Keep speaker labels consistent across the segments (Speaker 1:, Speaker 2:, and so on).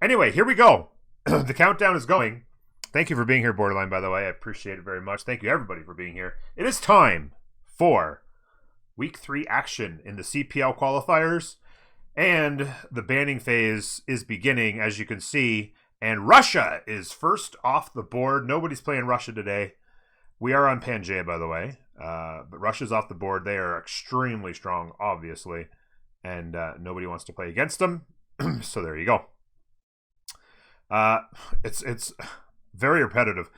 Speaker 1: Anyway, here we go. The countdown is going. Thank you for being here, Borderline, by the way. I appreciate it very much. Thank you, everybody, for being here. It is time for Week 3 action in the CPL qualifiers. And the banning phase is beginning, as you can see. And Russia is first off the board. Nobody's playing Russia today. We are on Pangaea, by the way. But Russia's off the board. They are extremely strong, obviously. And nobody wants to play against them. So there you go. It's very repetitive.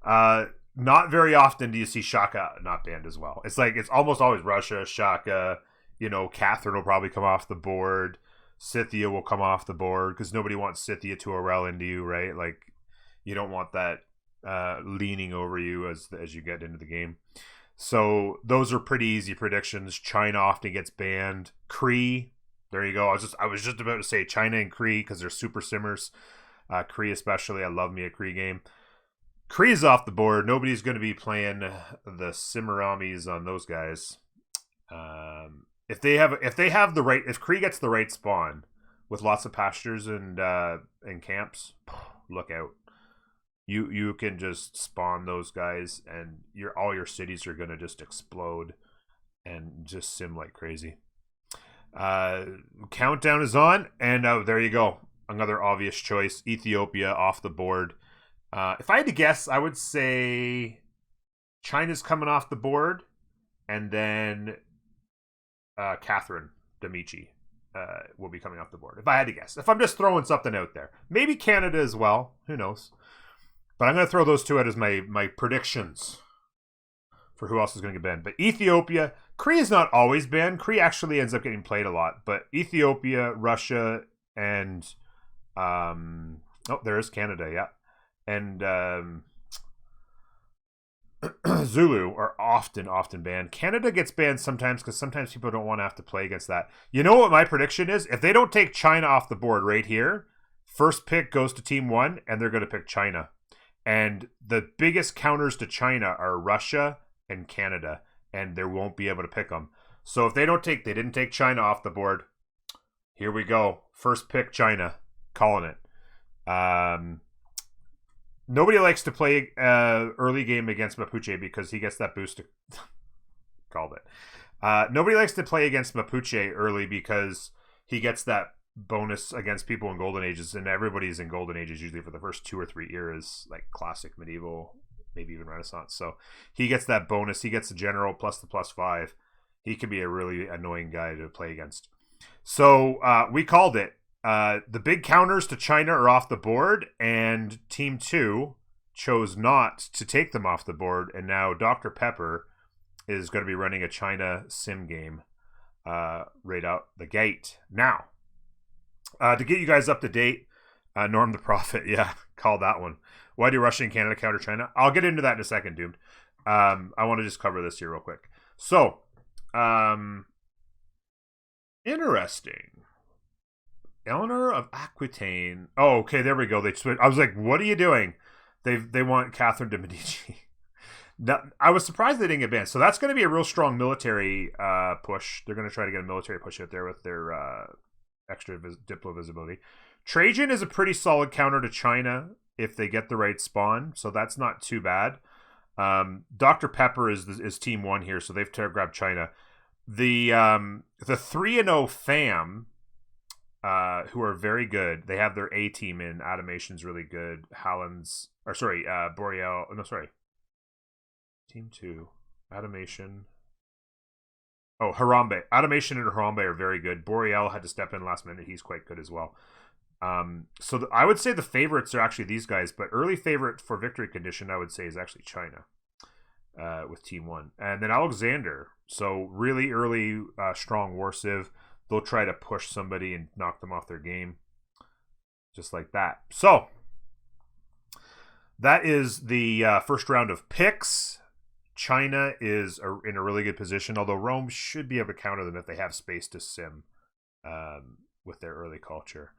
Speaker 1: Not very often do you see Shaka not banned as well. It's like it's almost always Russia, Shaka. You know, Catherine will probably come off the board. Scythia will come off the board because nobody wants Scythia to Aurel into you, right? Like you don't want that leaning over you as you get into the game. So those are pretty easy predictions. China often gets banned. Cree, there you go. I was just about to say China and Cree because they're super simmers. Cree especially. I love me a Cree game. Kree's off the board. Nobody's going to be playing the Cimmeramis on those guys. If Cree gets the right spawn with lots of pastures and camps, look out. You can just spawn those guys and all your cities are going to just explode and just sim like crazy. Countdown is on, and there you go. Another obvious choice, Ethiopia off the board. If I had to guess, I would say China's coming off the board, and then Catherine Demichi will be coming off the board. If I had to guess. If I'm just throwing something out there. Maybe Canada as well. Who knows? But I'm going to throw those two out as my predictions for who else is going to get banned. But Ethiopia, Cree is not always banned. Cree actually ends up getting played a lot. But Ethiopia, Russia, and there is Canada, yeah. And Zulu are often banned. Canada gets banned sometimes because sometimes people don't want to have to play against that. You know what my prediction is? If they don't take China off the board right here, first pick goes to Team 1, and they're going to pick China. And the biggest counters to China are Russia and Canada, and they won't be able to pick them. So if they didn't take China off the board, here we go. First pick China. Calling it. Nobody likes to play early game against Mapuche because he gets that boost. Called it. Nobody likes to play against Mapuche early because he gets that bonus against people in Golden Ages, and everybody's in Golden Ages usually for the first 2 or 3 eras, like classic, medieval, maybe even Renaissance. So he gets that bonus. He gets the general plus the +5. He can be a really annoying guy to play against. So we called it. The big counters to China are off the board, and Team 2 chose not to take them off the board, and now Dr.PpR is going to be running a China sim game right out the gate. Now, to get you guys up to date, Norm the Prophet, yeah, call that one. Why do Russia and Canada counter China? I'll get into that in a second, Doomed. I want to just cover this here real quick. So, interesting. Eleanor of Aquitaine. Oh, okay, there we go. They switched. I was like, what are you doing? They want Catherine de Medici. I was surprised they didn't get banned. So that's going to be a real strong military push. They're going to try to get a military push out there with their extra Diplo visibility. Trajan is a pretty solid counter to China if they get the right spawn. So that's not too bad. Dr.PpR is Team 1 here, so they've grabbed China. The 3-0 FAM, who are very good. They have their A team in. Automation's really good. Boreal. No, sorry. Team 2. Automation. Oh, Harambe. Automation and Harambe are very good. Boreal had to step in last minute. He's quite good as well. So I would say the favorites are actually these guys, but early favorite for victory condition, I would say, is actually China with Team 1. And then Alexander. So really early, strong war civ. They'll try to push somebody and knock them off their game. Just like that. So, that is the first round of picks. China is in a really good position, although Rome should be able to counter them if they have space to sim with their early culture.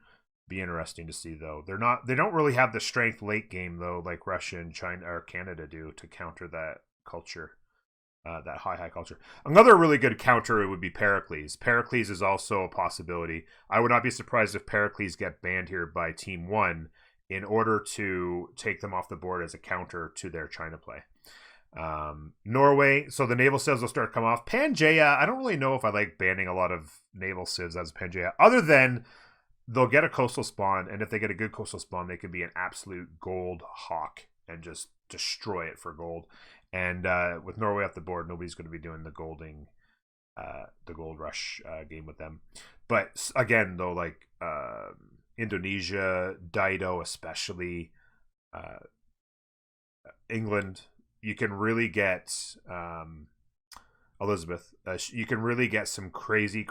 Speaker 1: Be interesting to see, though. They don't really have the strength late game, though, like Russia and China or Canada do to counter that culture. that high culture. Another really good counter would be Pericles. Pericles is also a possibility. I would not be surprised if Pericles get banned here by Team 1 in order to take them off the board as a counter to their China play. Norway, so the naval civs will start to come off. Pangaea, I don't really know if I like banning a lot of naval civs as Pangaea, other than they'll get a coastal spawn, and if they get a good coastal spawn, they could be an absolute gold hawk and just destroy it for gold. And with Norway off the board, nobody's going to be doing the gold rush game with them. But again, though, like Indonesia, Dido, especially England, you can really get Elizabeth. You can really get some crazy.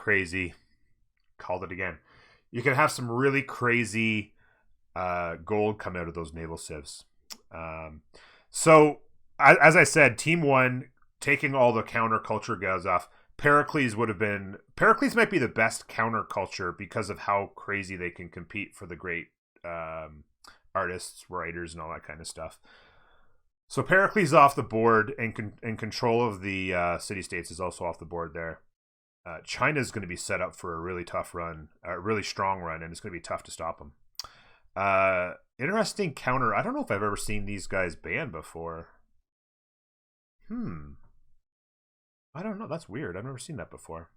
Speaker 1: Called it again. You can have some really crazy gold come out of those naval civs. So, as I said, Team 1 taking all the counterculture guys off. Pericles might be the best counterculture because of how crazy they can compete for the great artists, writers, and all that kind of stuff. So Pericles off the board, and control of the city-states is also off the board there. China is going to be set up for a really tough run, a really strong run, and it's going to be tough to stop them. Interesting counter. I don't know if I've ever seen these guys banned before. I don't know. That's weird. I've never seen that before.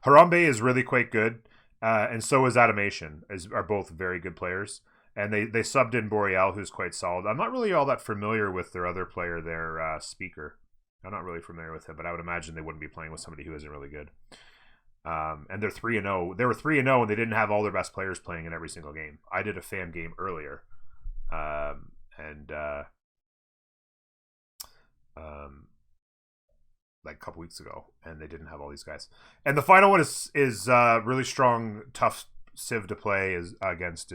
Speaker 1: Harambe is really quite good, and so is Animation. Are both very good players. And they subbed in Boreal, who's quite solid. I'm not really all that familiar with their other player, their Speaker. I'm not really familiar with him, but I would imagine they wouldn't be playing with somebody who isn't really good. And they're 3-0. They were 3-0, and they didn't have all their best players playing in every single game. I did a FAM game earlier, like a couple weeks ago, and they didn't have all these guys. And the final one is really strong, tough Civ to play against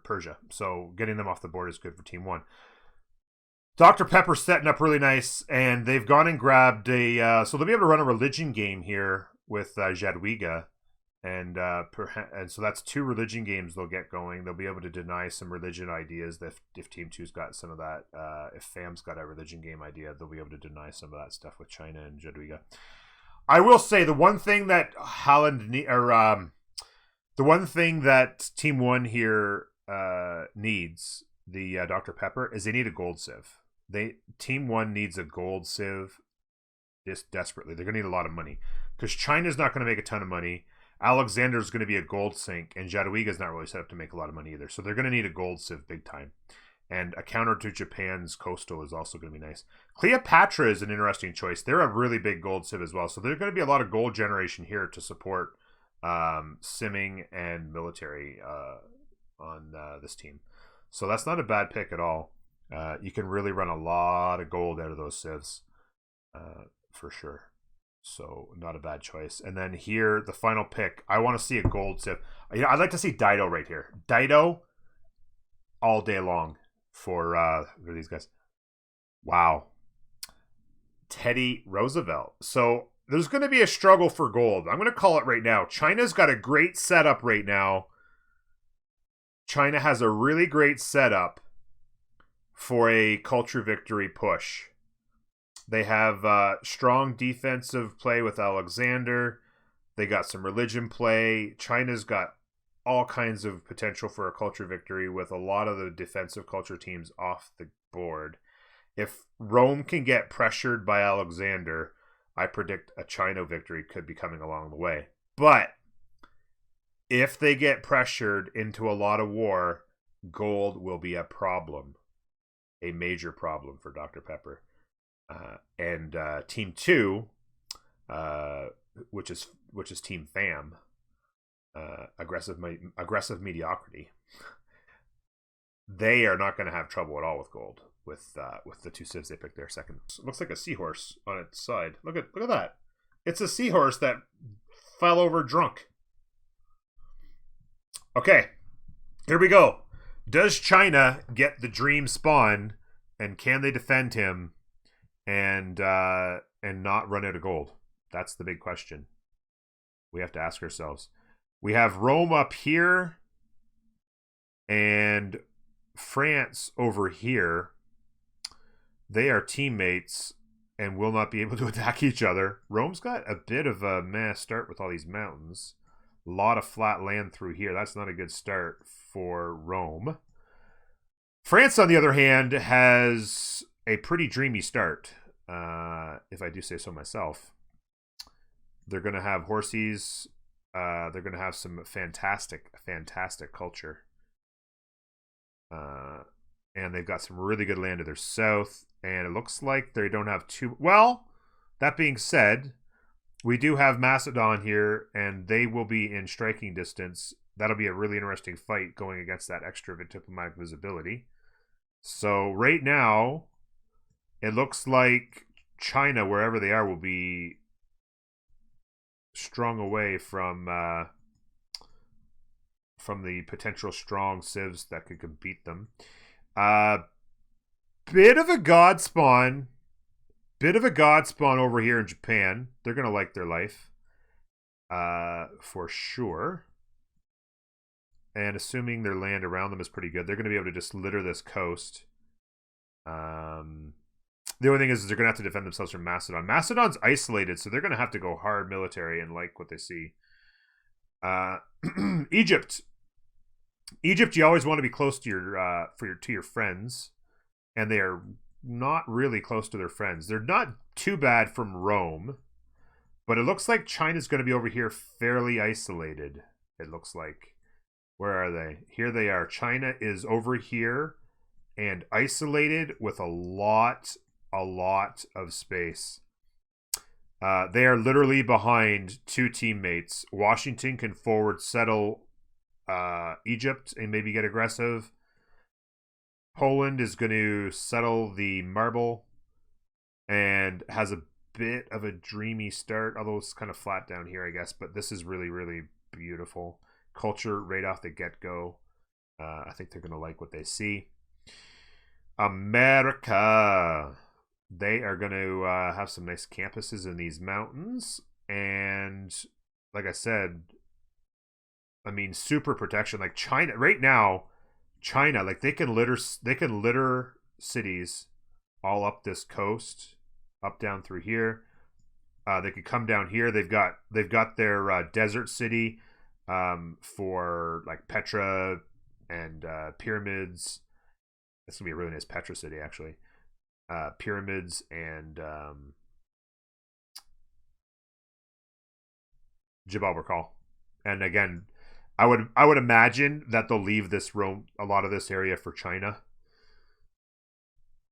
Speaker 1: Persia. So getting them off the board is good for Team 1. Dr.PpR setting up really nice, and they've gone and grabbed so they'll be able to run a religion game here with Jadwiga, and so that's 2 religion games they'll get going. They'll be able to deny some religion ideas if Team 2's got some of that. If FAM's got a religion game idea, they'll be able to deny some of that stuff with China and Jadwiga. I will say the one thing that the one thing that Team 1 here needs, the Dr.PpR, is they need a gold civ. Team 1 needs a gold civ just desperately. They're going to need a lot of money because China's not going to make a ton of money. Alexander's going to be a gold sink, and Jadwiga's not really set up to make a lot of money either. So they're going to need a gold civ big time. And a counter to Japan's coastal is also going to be nice. Cleopatra is an interesting choice. They're a really big gold civ as well. So there's going to be a lot of gold generation here to support simming and military on this team. So that's not a bad pick at all. You can really run a lot of gold out of those civs for sure. So not a bad choice. And then here, the final pick. I want to see a gold civ. I'd like to see Dido right here. Dido all day long for these guys. Wow. Teddy Roosevelt. So there's going to be a struggle for gold. I'm going to call it right now. China's got a great setup right now. China has a really great setup for a culture victory push. They have strong defensive play with Alexander. They got some religion play. China's got all kinds of potential for a culture victory with a lot of the defensive culture teams off the board. If Rome can get pressured by Alexander, I predict a China victory could be coming along the way. But if they get pressured into a lot of war, gold will be a problem, a major problem for Dr.PpR. And Team 2, which is Team FAM, aggressive mediocrity, they are not going to have trouble at all with gold with the 2 civs they picked there second. It looks like a seahorse on its side. Look at that. It's a seahorse that fell over drunk. Okay, here we go. Does China get the dream spawn, and can they defend him and not run out of gold? That's the big question we have to ask ourselves. We have Rome up here and France over here. They are teammates, and will not be able to attack each other. Rome's got a bit of a meh start with all these mountains. A lot of flat land through here. That's not a good start for Rome. France, on the other hand, has a pretty dreamy start, if I do say so myself. They're going to have horses. They're going to have some fantastic culture. And they've got some really good land to their south. And it looks like they don't have too... Well, that being said, we do have Macedon here, and they will be in striking distance. That'll be a really interesting fight going against that extra diplomatic visibility. So right now, it looks like China, wherever they are, will be strung away from the potential strong civs that could beat them. Bit of a god spawn over here in Japan. They're gonna like their life, for sure. And assuming their land around them is pretty good, they're going to be able to just litter this coast. The only thing is they're going to have to defend themselves from Macedon. Macedon's isolated, so they're going to have to go hard military and like what they see. Egypt. Egypt, you always want to be close to your friends, and they are not really close to their friends. They're not too bad from Rome, but it looks like China's going to be over here fairly isolated. It looks like. Where are they? Here they are. China is over here and isolated with a lot of space. They are literally behind two teammates. Washington can forward settle Egypt and maybe get aggressive. Poland is going to settle the marble and has a bit of a dreamy start, although it's kind of flat down here, I guess. But this is really, really beautiful. Culture right off the get-go. I think they're going to like what they see. America. They are going to have some nice campuses in these mountains. And like I said, I mean, super protection. Like China, right now, China, like they can litter cities all up this coast, up down through here. They could come down here. They've got their desert city. For like Petra and pyramids. It's gonna be a really nice Petra city, actually. Pyramids and Jebel Barkal. And again, I would imagine that they'll leave a lot of this area for China,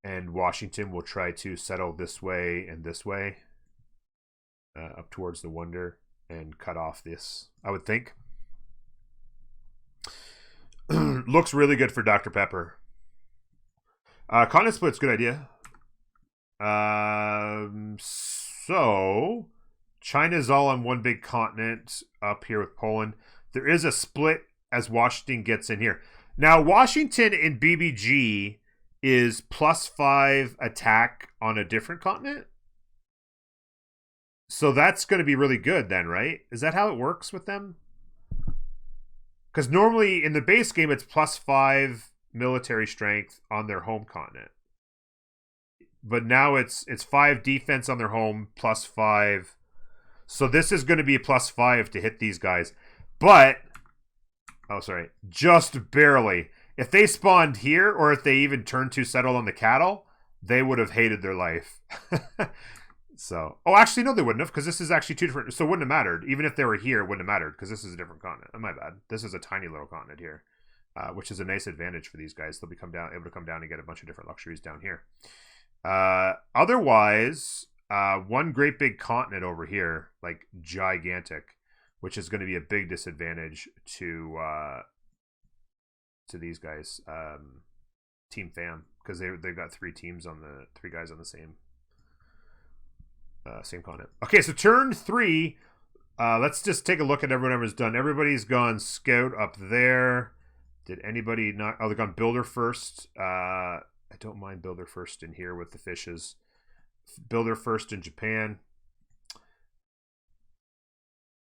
Speaker 1: and Washington will try to settle this way and this way, up towards the Wonder, and cut off this, I would think. Looks really good for Dr.PpR. Continent split's a good idea. So China's all on one big continent up here with Poland. There is a split as Washington gets in here. Now, Washington in BBG is +5 attack on a different continent. So that's going to be really good then, right? Is that how it works with them? Because normally in the base game, it's +5 military strength on their home continent. But now it's 5 defense on their home, +5. So this is going to be +5 to hit these guys. But, just barely. If they spawned here, or if they even turned to settle on the cattle, they would have hated their life. So, actually, no, they wouldn't have, because this is actually two different, so it wouldn't have mattered. Even if they were here, it wouldn't have mattered, because this is a different continent. Oh, my bad. This is a tiny little continent here, which is a nice advantage for these guys. They'll be able to come down and get a bunch of different luxuries down here. Otherwise, one great big continent over here, like gigantic, which is going to be a big disadvantage to these guys, Team Fam, because they've got three guys on the same continent. Okay, so turn 3. Let's just take a look at everyone's done. Everybody's gone scout up there. Did anybody not? Oh, they've gone builder first. I don't mind builder first in here with the fishes. Builder first in Japan.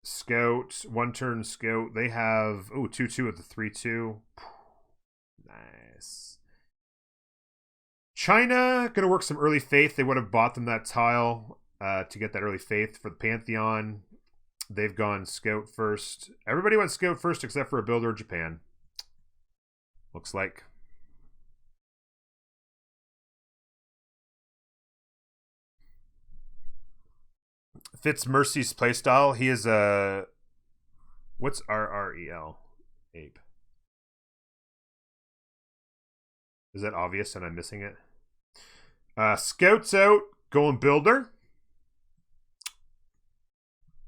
Speaker 1: Scout, 1 turn scout. They have 2-2 with the 3-2. Nice. China gonna work some early faith. They would have bought them that tile to get that early faith for the Pantheon. They've gone scout first. Everybody went scout first except for a builder in Japan. Looks like. Fitz Mercy's playstyle. He is a... What's RREL? Ape. Is that obvious and I'm missing it? Scouts out. Going builder.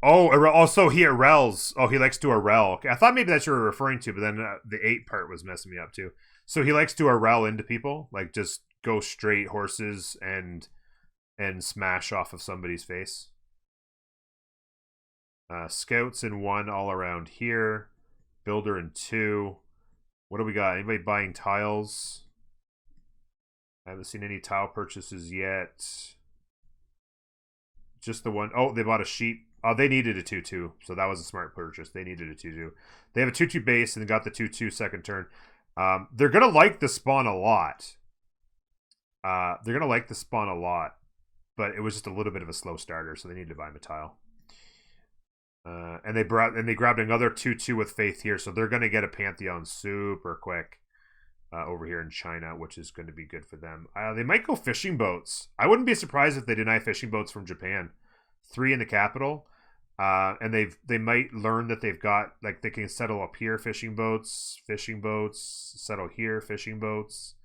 Speaker 1: Oh, also he Arels. Oh, he likes to Arel. Okay, I thought maybe that's what you were referring to, but then the 8 part was messing me up too. So he likes to Arel into people, like just go straight horses and smash off of somebody's face. Scouts in 1 all around here. Builder in 2. What do we got? Anybody buying tiles? I haven't seen any tile purchases yet. Just the one. Oh, they bought a sheep. Oh, they needed a 2-2, so that was a smart purchase. They needed a 2-2. They have a 2-2 base and got the 2-2 second turn. They're going to like the spawn a lot. They're going to like the spawn a lot, but it was just a little bit of a slow starter, so they needed to buy him a tile. And they grabbed another 2-2 with faith here, so they're going to get a Pantheon super quick over here in China, which is going to be good for them. They might go fishing boats. I wouldn't be surprised if they deny fishing boats from Japan. 3 in the capital. And they might learn that they've got, like, they can settle up here, fishing boats, settle here, fishing boats.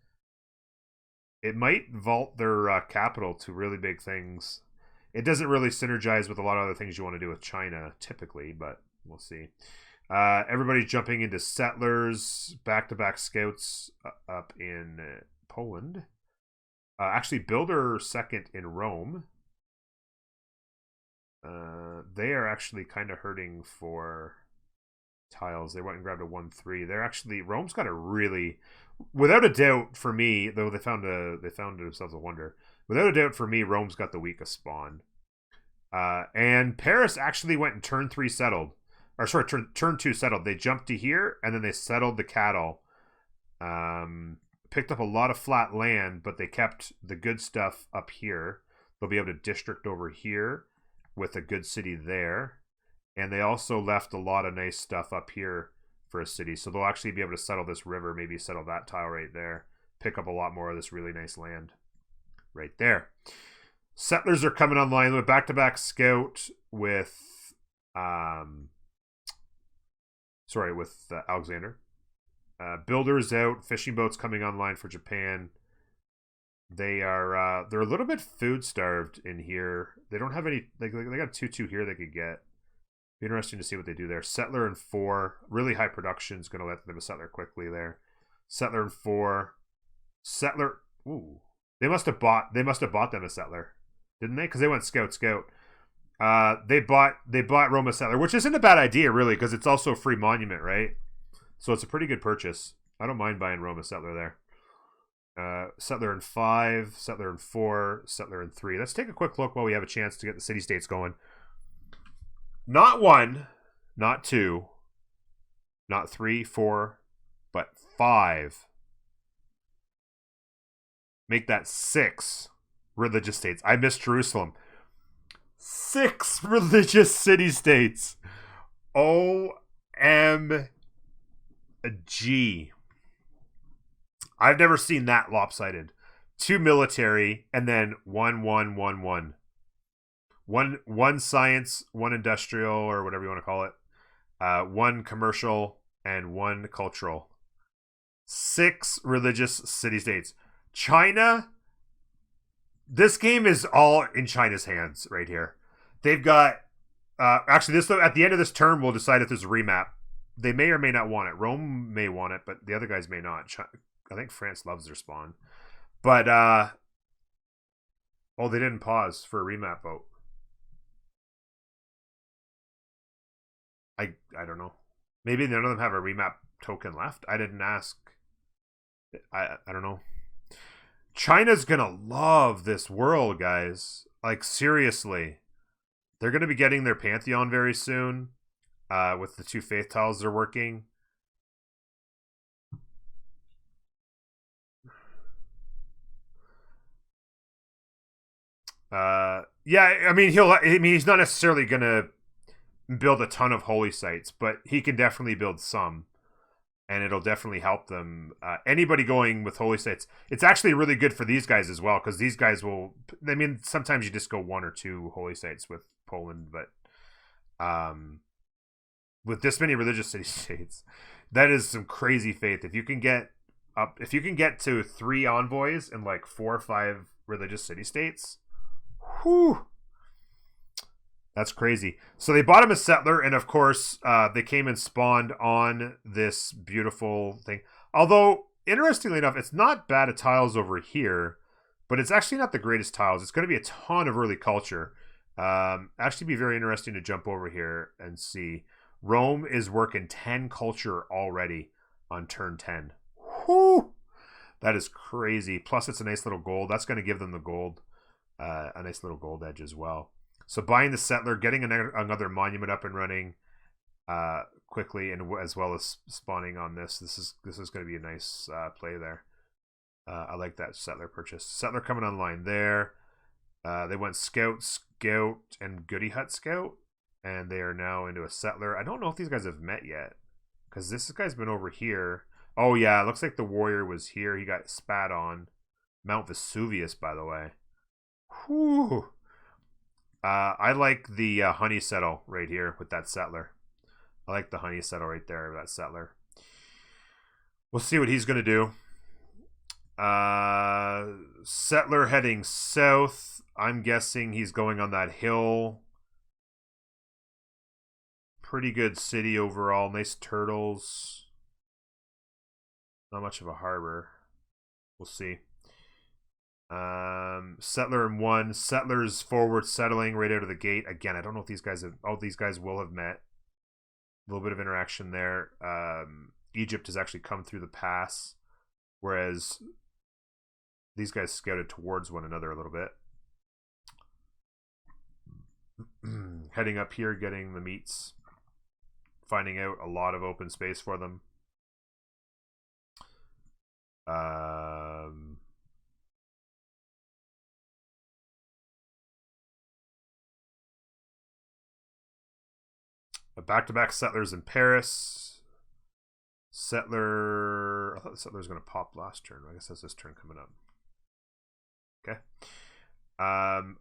Speaker 1: It might vault their capital to really big things. It doesn't really synergize with a lot of other things you want to do with China, typically, but we'll see. Everybody's jumping into settlers, back-to-back scouts up in Poland. Actually, builder second in Rome. They are actually kind of hurting for tiles. They went and grabbed a 1-3. They're actually... Rome's got a really... Without a doubt, for me, though they found themselves a wonder. Without a doubt, for me, Rome's got the weakest spawn. And Paris actually went and turn 3 settled. Or sorry, turn 2 settled. They jumped to here, and then they settled the cattle. Picked up a lot of flat land, but they kept the good stuff up here. They'll be able to district over here with a good city there. And they also left a lot of nice stuff up here for a city. So they'll actually be able to settle this river, maybe settle that tile right there. Pick up a lot more of this really nice land right there. Settlers are coming online with back-to-back scout with Alexander. Builders out, fishing boats coming online for Japan. They're a little bit food starved in here. They don't have any, they got a 2-2 here they could get. Be interesting to see what they do there. Settler in 4, really high production is going to let them a settler quickly there. Settler in 4. Settler, ooh. They must have bought them a settler, didn't they? Because they went scout. They bought Roma settler, which isn't a bad idea really, because it's also a free monument, right? So it's a pretty good purchase. I don't mind buying Roma settler there. Settler in 5, settler in 4, settler in 3. Let's take a quick look while we have a chance to get the city-states going. Not 1, not 2, not 3, 4, but 5. Make that 6 religious states. I miss Jerusalem. 6 religious city-states. OMG. I've never seen that lopsided. 2 military, and then 1, 1, 1, 1. One science, 1 industrial, or whatever you want to call it. 1 commercial, and 1 cultural. 6 religious city-states. China, this game is all in China's hands right here. They've got... actually, at the end of this term, we'll decide if there's a remap. They may or may not want it. Rome may want it, but the other guys may not. I think France loves their spawn. But, oh, they didn't pause for a remap vote. I don't know. Maybe none of them have a remap token left. I didn't ask. I don't know. China's gonna love this world, guys. Like, seriously. They're gonna be getting their Pantheon very soon. With the 2 faith tiles they're working. Yeah, I mean he's not necessarily gonna build a ton of holy sites, but he can definitely build some, and it'll definitely help them. Anybody going with holy sites, it's actually really good for these guys as well, because these guys will. I mean, sometimes you just go one or two holy sites with Poland, but with this many religious city states, that is some crazy faith. If you can get to 3 envoys in like 4 or 5 religious city states, whew, that's crazy. So they bought him a settler, and of course, they came and spawned on this beautiful thing. Although, interestingly enough, it's not bad at tiles over here, but it's actually not the greatest tiles. It's going to be a ton of early culture. Actually, be very interesting to jump over here and see. Rome is working 10 culture already on turn 10. Whew! That is crazy. Plus, it's a nice little gold. That's going to give them the gold, a nice little gold edge as well. So buying the settler, getting another monument up and running quickly, and as well as spawning on this. This is going to be a nice play there. I like that settler purchase. Settler coming online there. They went scout, and goody hut scout, and they are now into a settler. I don't know if these guys have met yet, because this guy's been over here. Oh yeah, it looks like the warrior was here. He got spat on. Mount Vesuvius, by the way. Whew. I like the honey settle right here with that settler. I like the honey settle right there, that settler. We'll see what he's going to do. Settler heading south. I'm guessing he's going on that hill. Pretty good city overall. Nice turtles. Not much of a harbor. We'll see. Settler in 1. Settlers forward settling right out of the gate. Again, I don't know if these guys have. Oh, these guys will have met. A little bit of interaction there. Egypt has actually come through the pass, whereas these guys scouted towards one another a little bit. Heading up here, getting the meats, finding out a lot of open space for them. Back-to-back settlers in Paris. Settler... I thought the settler was going to pop last turn. I guess that's this turn coming up. Okay.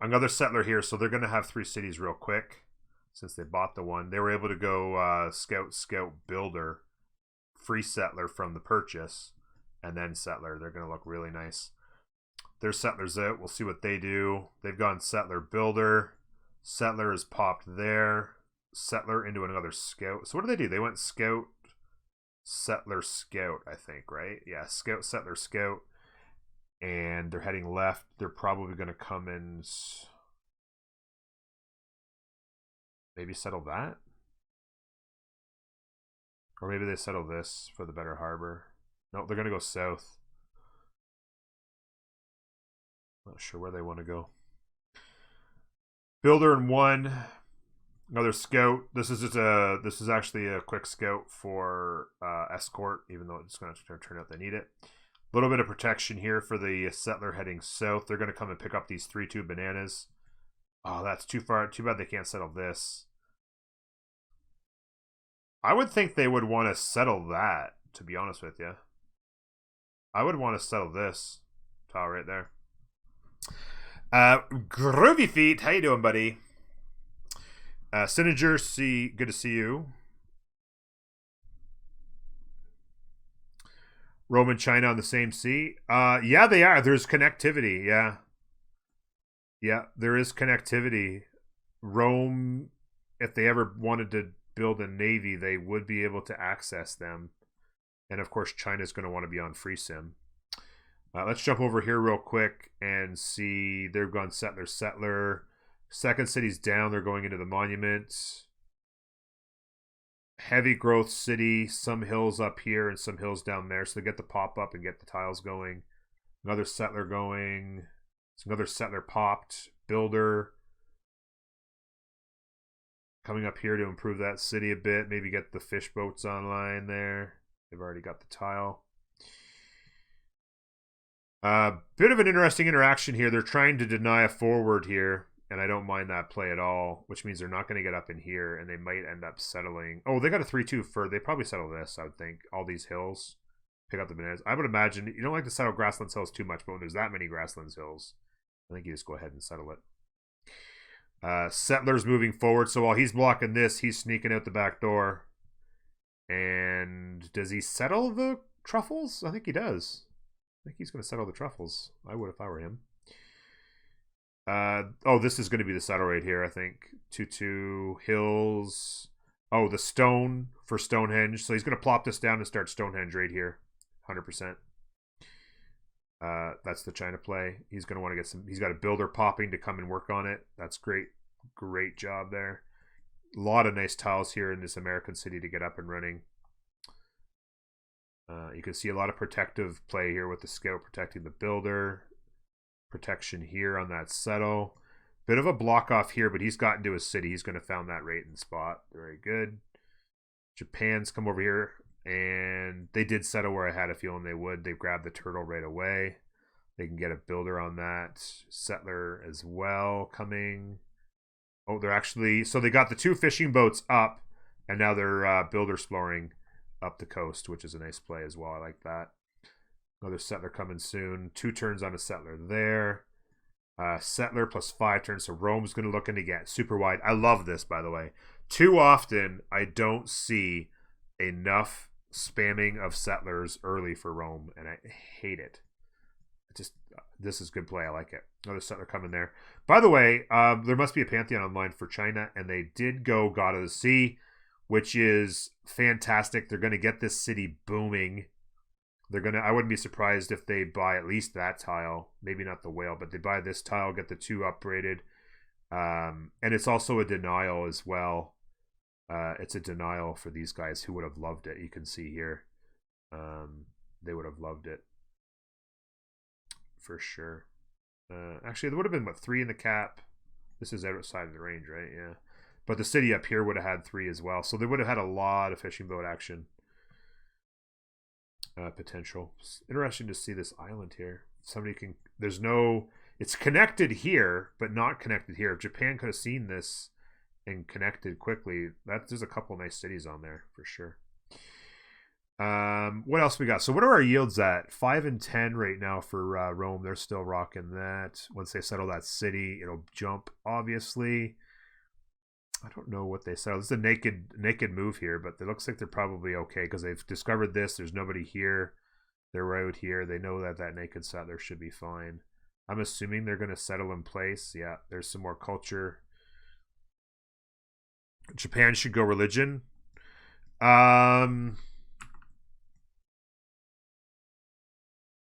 Speaker 1: Another settler here, so they're going to have 3 cities real quick since they bought the one. They were able to go scout, builder, free settler from the purchase, and then settler. They're going to look really nice. Their settlers out. We'll see what they do. They've gone settler, builder. Settler is popped there. Settler into another scout. So what did they do? They went scout, settler, scout, I think, right? Yeah, scout, settler, scout. And they're heading left. They're probably going to come and maybe settle that. Or maybe they settle this for the better harbor. No, they're going to go south. Not sure where they want to go. Builder in 1. Another scout. This is actually a quick scout for escort, even though it's going to turn out they need it. A little bit of protection here for the settler heading south. They're going to come and pick up these 3-2 bananas. Oh, that's too far. Too bad they can't settle this. I would think they would want to settle that, to be honest with you. I would want to settle this tile right there. Groovy Feet, how you doing, buddy? Sininger, good to see you. Rome and China on the same sea? Yeah, they are. There's connectivity, yeah. Yeah, there is connectivity. Rome, if they ever wanted to build a navy, they would be able to access them. And of course, China's going to want to be on free sim. Let's jump over here real quick and see. They've gone settler. Second city's down. They're going into the monument. Heavy growth city. Some hills up here and some hills down there. So they get the pop up and get the tiles going. Another settler going. It's another settler popped. Builder. Coming up here to improve that city a bit. Maybe get the fish boats online there. They've already got the tile. Bit of an interesting interaction here. They're trying to deny a forward here, and I don't mind that play at all, which means they're not going to get up in here, and they might end up settling. Oh, they got a 3-2 for. They probably settle this, I would think. All these hills. Pick up the bananas. I would imagine you don't like to settle grasslands hills too much, but when there's that many grasslands hills, I think you just go ahead and settle it. Settlers moving forward. So while he's blocking this, he's sneaking out the back door. And does he settle the truffles? I think he does. I think he's going to settle the truffles. I would if I were him. Oh, this is going to be the settle right here, I think. 2-2 hills. Oh, the stone for Stonehenge. So he's going to plop this down and start Stonehenge right here. 100%. That's the China play. He's going to want to get some. He's got a builder popping to come and work on it. That's great. Great job there. A lot of nice tiles here in this American city to get up and running. You can see a lot of protective play here with the scout protecting the builder. Protection here on that settle. Bit of a block off here, but he's gotten to his city. He's going to found that rating spot. Very good. Japan's come over here, and they did settle where I had a feeling they would. They grabbed the turtle right away. They can get a builder on that. Settler as well coming. Oh, they're actually... So they got the 2 fishing boats up, and now they're builder exploring up the coast, which is a nice play as well. I like that. Another settler coming soon. 2 turns on a settler there. Settler plus 5 turns. So Rome's going to look in to get super wide. I love this, by the way. Too often, I don't see enough spamming of settlers early for Rome, and I hate it. This is good play. I like it. Another settler coming there. By the way, there must be a Pantheon online for China, and they did go God of the Sea, which is fantastic. They're going to get this city booming. I wouldn't be surprised if they buy at least that tile. Maybe not the whale, but they buy this tile, get the 2 upgraded. And it's also a denial as well. It's a denial for these guys who would have loved it. You can see here. They would have loved it. For sure. Actually, there would have been, 3 in the cap? This is outside of the range, right? Yeah. But the city up here would have had 3 as well. So they would have had a lot of fishing boat action. Potential. It's interesting to see this island here. Somebody can... There's no... It's connected here, but not connected here. If Japan could have seen this and connected quickly, there's a couple nice cities on there, for sure. What else we got? So what are our yields at? 5 and 10 right now for Rome. They're still rocking that. Once they settle that city, it'll jump, obviously. I don't know what they settle. This is a naked move here, but it looks like they're probably okay because they've discovered this. There's nobody here. They're out here. They know that naked settler should be fine. I'm assuming they're going to settle in place. Yeah, there's some more culture. Japan should go religion.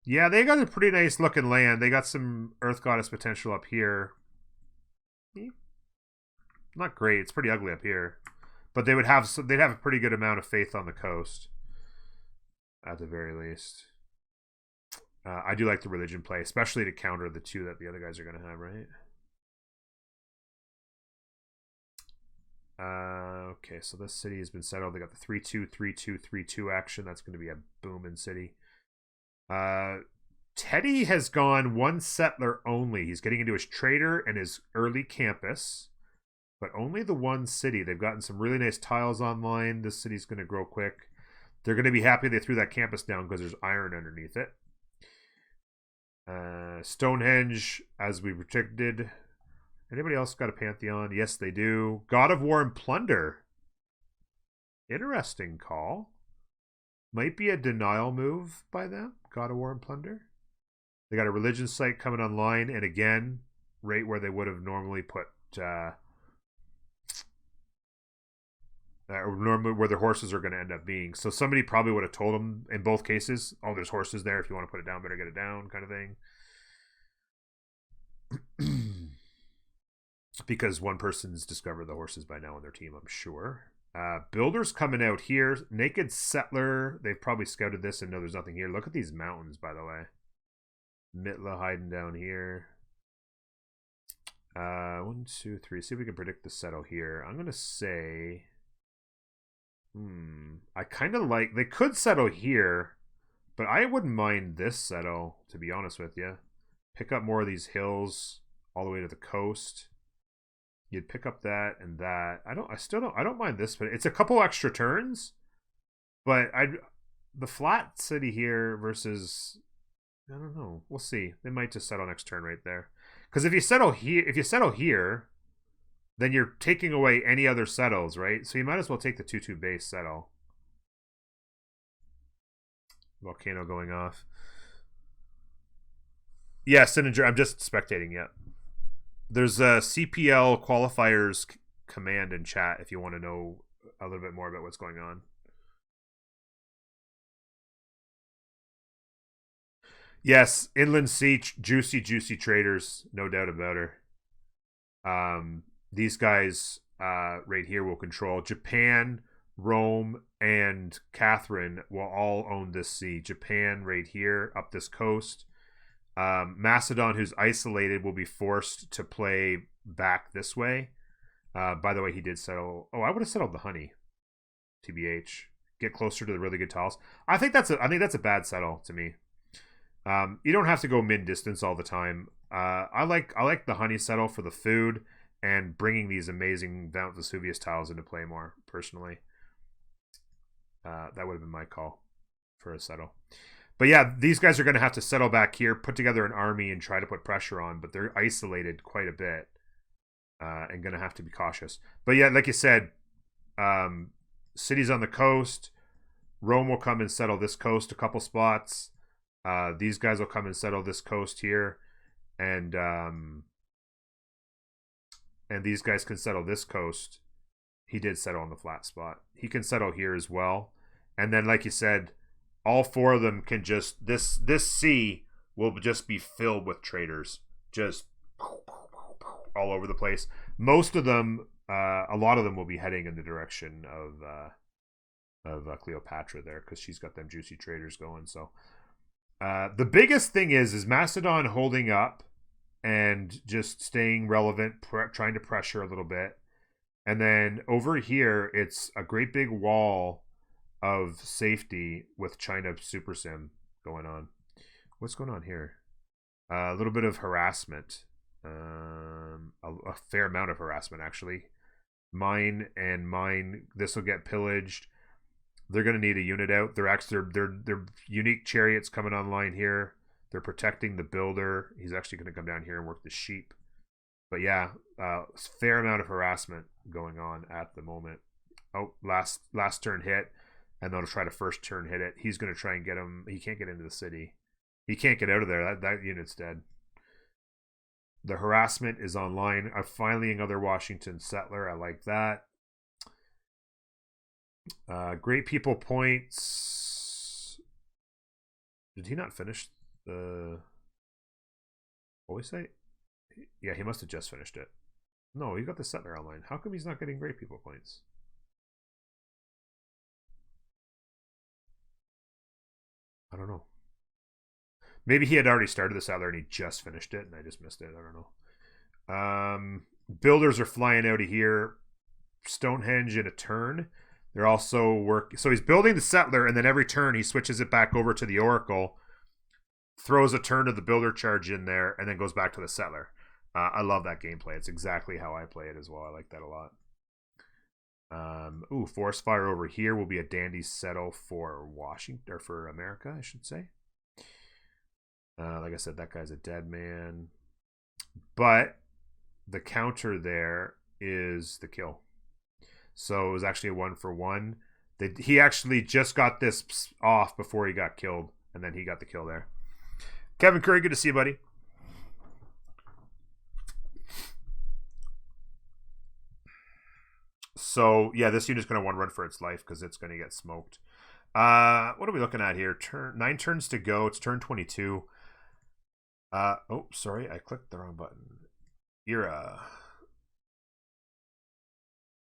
Speaker 1: Yeah, they got a pretty nice looking land. They got some Earth Goddess potential up here. Not great. It's pretty ugly up here. But they'd have a pretty good amount of faith on the coast. At the very least. I do like the religion play, especially to counter the 2 that the other guys are going to have, right? Okay, so this city has been settled. They got the 3-2, 3-2, 3-2 action. That's going to be a booming city. Teddy has gone 1 settler only. He's getting into his trader and his early campus. But only the 1 city. They've gotten some really nice tiles online. This city's going to grow quick. They're going to be happy they threw that campus down because there's iron underneath it. Stonehenge, as we predicted. Anybody else got a Pantheon? Yes, they do. God of War and Plunder. Interesting call. Might be a denial move by them. God of War and Plunder. They got a religion site coming online. And again, right where they would have normally put... normally where their horses are going to end up being. So somebody probably would have told them in both cases, oh, there's horses there. If you want to put it down, better get it down, kind of thing. Because one person's discovered the horses by now on their team, I'm sure. Builders coming out here. Naked Settler. They've probably scouted this and know there's nothing here. Look at these mountains, by the way. Mitla hiding down here. 1, 2, 3. See if we can predict the settle here. I'm going to say... I kind of like... They could settle here, But I wouldn't mind this settle, to be honest with you. Pick up more of these hills all the way to the coast. You'd pick up that and that. I don't mind this, but it's a couple extra turns. But the flat city here versus, I don't know. We'll see. They might just settle next turn right there. Because if you settle here, then you're taking away any other settles, right? So you might as well take the 2/2 base settle. Volcano going off. Yeah, Sinninger, I'm just spectating yet. There's a CPL Qualifiers command in chat if you want to know a little bit more about what's going on. Yes, Inland Sea, juicy traders, no doubt about her. These guys right here will control Japan, Rome, and Catherine will all own this sea. Japan right here up this coast. Macedon, who's isolated, will be forced to play back this way. By the way, he did settle. Oh, I would have settled the honey. TBH. Get closer to the really good tiles. I think that's a bad settle to me. You don't have to go mid distance all the time. I like the honey settle for the food and bringing these amazing Mount Vesuvius tiles into play more personally. That would have been my call for a settle. But yeah, these guys are going to have to settle back here, put together an army, and try to put pressure on. But they're isolated quite a bit and going to have to be cautious. But yeah, like you said, cities on the coast. Rome will come and settle this coast a couple spots. These guys will come and settle this coast here. And these guys can settle this coast. He did settle on the flat spot. He can settle here as well. And then, like you said, all four of them can just this sea will just be filled with traders, just all over the place. Most of them, a lot of them will be heading in the direction of Cleopatra there because she's got them juicy traders going. So the biggest thing is Macedon holding up and just staying relevant, trying to pressure a little bit. And then over here, it's a great big wall of safety with China Super Sim going on. What's going on here? A little bit of harassment. A fair amount of harassment, actually. Mine. This will get pillaged. They're going to need a unit out. They're unique chariots coming online here. They're protecting the builder. He's actually going to come down here and work the sheep. But yeah, fair amount of harassment going on at the moment. Oh, last turn hit, and they'll try to first turn hit it. He's going to try and get him. He can't get into the city. He can't get out of there. That unit's dead. The harassment is online. I'm finally another Washington settler. I like that. Great people points. Did he not finish the holy site? Yeah, he must have just finished it. No, he got the settler online. How come he's not getting great people points? I don't know. Maybe he had already started the settler and he just finished it and I just missed it. I don't know. Builders are flying out of here. Stonehenge in a turn. They're also working. So he's building the settler and then every turn he switches it back over to the Oracle, throws a turn of the builder charge in there, and then goes back to the settler. I love that gameplay. It's exactly how I play it as well. I like that a lot. Forest fire over here will be a dandy settle for Washington, or for America, I should say. Like I said, that guy's a dead man. But the counter there is the kill. So it was actually a 1-for-1. He actually just got this off before he got killed, and then he got the kill there. Kevin Curry, good to see you, buddy. So, yeah, this unit's going to run for its life because it's going to get smoked. What are we looking at here? 9 turns to go. It's turn 22. Oh, sorry. I clicked the wrong button. Era.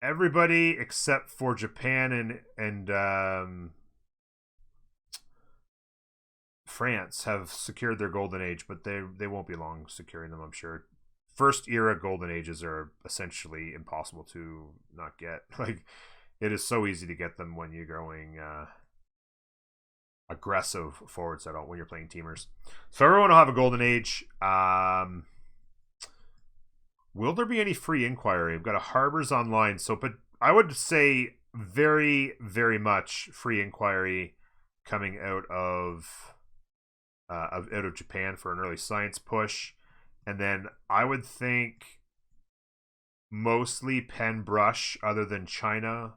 Speaker 1: Everybody except for Japan and France have secured their golden age, but they won't be long securing them, I'm sure. First era golden ages are essentially impossible to not get. Like, it is so easy to get them when you're going a aggressive forward settle when you're playing teamers. So everyone will have a golden age. Will there be any free inquiry? We've got a harbors online, so but I would say very, very much free inquiry coming out of Japan for an early science push, and then I would think mostly pen brush, other than China,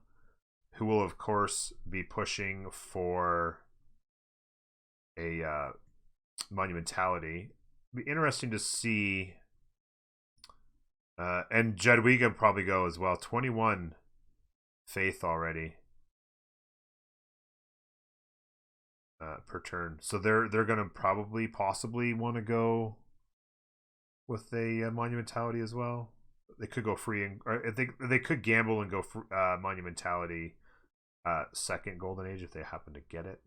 Speaker 1: who will of course be pushing for a monumentality. It'll be interesting to see. And Jadwiga probably go as well. 21 faith already per turn. So they're going to possibly want to go with a monumentality as well. They could go free, or they could gamble and go for monumentality second golden age if they happen to get it.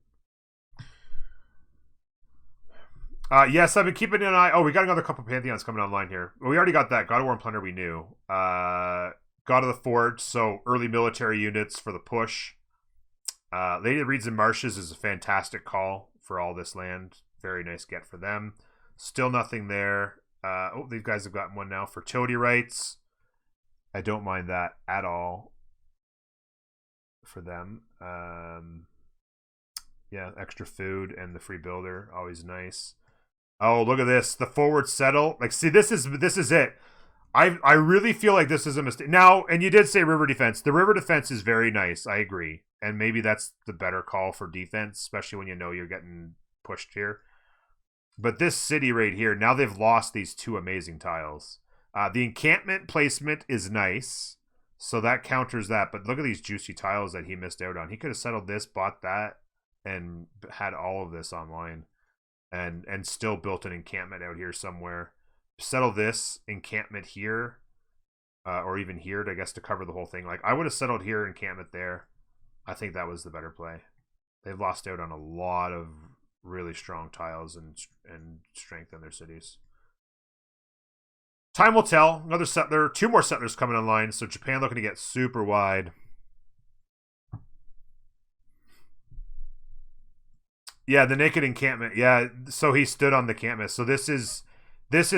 Speaker 1: Yes, I've been keeping an eye. Oh, we got another couple Pantheons coming online here. Well, we already got that. God of War and Plunder we knew. God of the Forge, so early military units for the push. Lady of Reeds and Marshes is a fantastic call for all this land. Very nice get for them. Still nothing there. These guys have gotten one now. Fertility rights. I don't mind that at all for them. Yeah, extra food and the free builder. Always nice. Oh, look at this. The forward settle. Like, see, this is it. I really feel like this is a mistake. Now, and you did say river defense. The river defense is very nice. I agree. And maybe that's the better call for defense, especially when you know you're getting pushed here. But this city right here, now they've lost these two amazing tiles. The encampment placement is nice, so that counters that. But look at these juicy tiles that he missed out on. He could have settled this, bought that, and had all of this online. And still built an encampment out here somewhere. Settle this encampment here, or even here, I guess, to cover the whole thing. Like, I would have settled here, encampment there. I think that was the better play. They've lost out on a lot of really strong tiles and strength in their cities. Time will tell. Another settler, two more settlers coming online. So Japan looking to get super wide. Yeah, the naked encampment. Yeah, so he stood on the encampment. So this is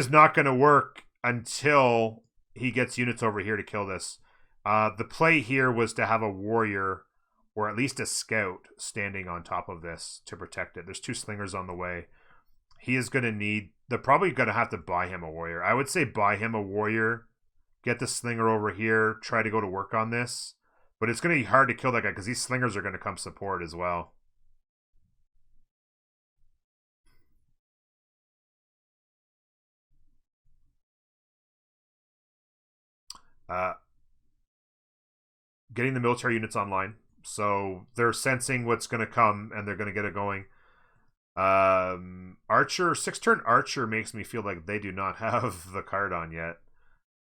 Speaker 1: not going to work until he gets units over here to kill this. The play here was to have a warrior or at least a scout standing on top of this to protect it. There's two slingers on the way. He is going to need... They're probably going to have to buy him a warrior. I would say buy him a warrior, get the slinger over here, try to go to work on this. But it's going to be hard to kill that guy because these slingers are going to come support as well. Getting the military units online. So they're sensing what's going to come and they're going to get it going. Archer, 6-turn Archer makes me feel like they do not have the card on yet.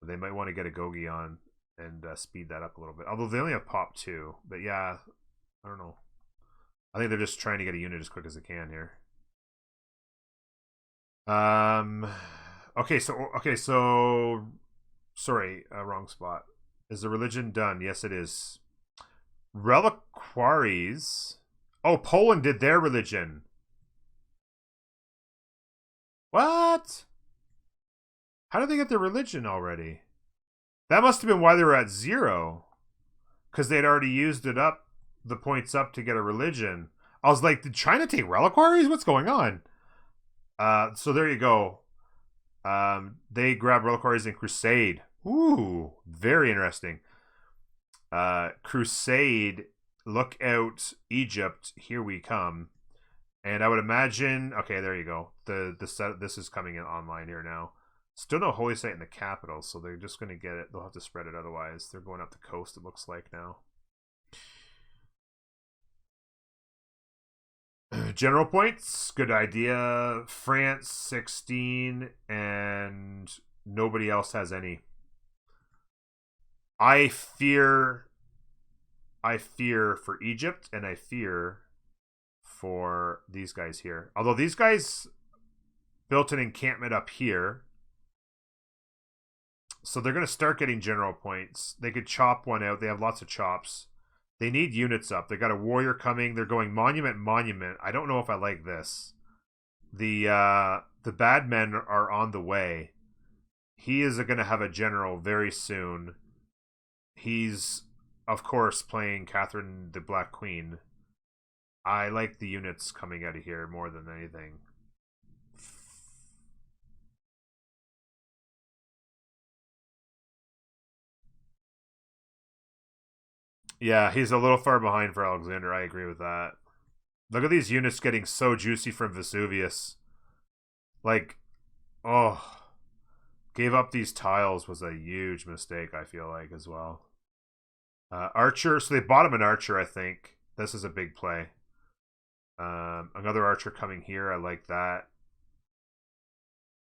Speaker 1: They might want to get a Gogi on and speed that up a little bit. Although they only have pop 2. But yeah, I don't know. I think they're just trying to get a unit as quick as they can here. Okay, so sorry, wrong spot. Is the religion done? Yes, it is. Reliquaries. Oh, Poland did their religion. What? How did they get their religion already? That must have been why they were at 0. Because they'd already used it up, the points up to get a religion. I was like, did China take reliquaries? What's going on? So there you go. They grabbed reliquaries in Crusade. Ooh, very interesting. Crusade, look out, Egypt, here we come. And I would imagine, okay, there you go. This is coming in online here now. Still no holy site in the capital, so they're just going to get it. They'll have to spread it otherwise. They're going up the coast, it looks like now. General points, good idea. France, 16, and nobody else has any. I fear for Egypt, and I fear for these guys here. Although these guys built an encampment up here, so they're going to start getting general points. They could chop one out. They have lots of chops. They need units up. They got a warrior coming. They're going monument, monument. I don't know if I like this. The bad men are on the way. He is going to have a general very soon. He's, of course, playing Catherine the Black Queen. I like the units coming out of here more than anything. Yeah, he's a little far behind for Alexander. I agree with that. Look at these units getting so juicy from Vesuvius. Like, oh, gave up these tiles was a huge mistake, I feel like, as well. Archer, so they bought him an Archer, I think. This is a big play. Another Archer coming here, I like that.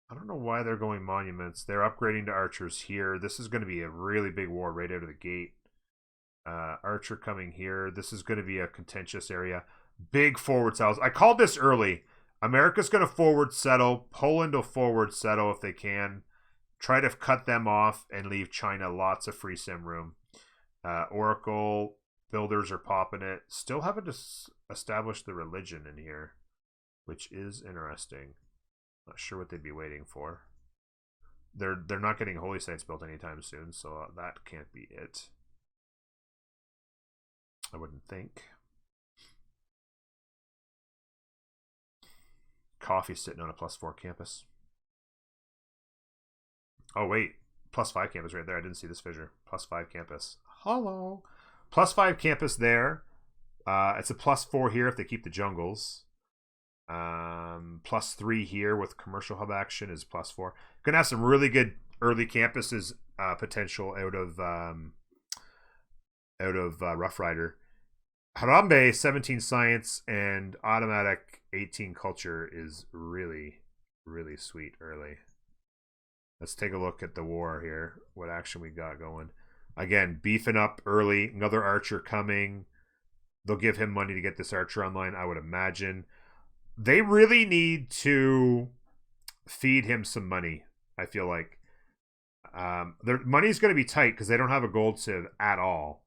Speaker 1: I don't know why they're going monuments. They're upgrading to Archers here. This is going to be a really big war right out of the gate. Archer coming here. This is going to be a contentious area. Big forward settles. I called this early. America's going to forward settle. Poland will forward settle if they can. Try to cut them off and leave China lots of free sim room. Oracle builders are popping it. Still haven't established the religion in here, which is interesting. Not sure what they'd be waiting for. They're not getting holy sites built anytime soon, so that can't be it. I wouldn't think. Coffee sitting on a +4 campus. Oh wait, +5 campus right there. I didn't see this fissure. +5 campus. Hello. +5 campus there. It's a +4 here if they keep the jungles. +3 here with commercial hub action is +4. Gonna have some really good early campuses potential out of Rough Rider. Harambe 17 science and automatic 18 culture is really, really sweet early. Let's take a look at the war here. What action we got going. Again, beefing up early. Another Archer coming. They'll give him money to get this Archer online, I would imagine. They really need to feed him some money, I feel like. Their money's going to be tight because they don't have a gold civ at all.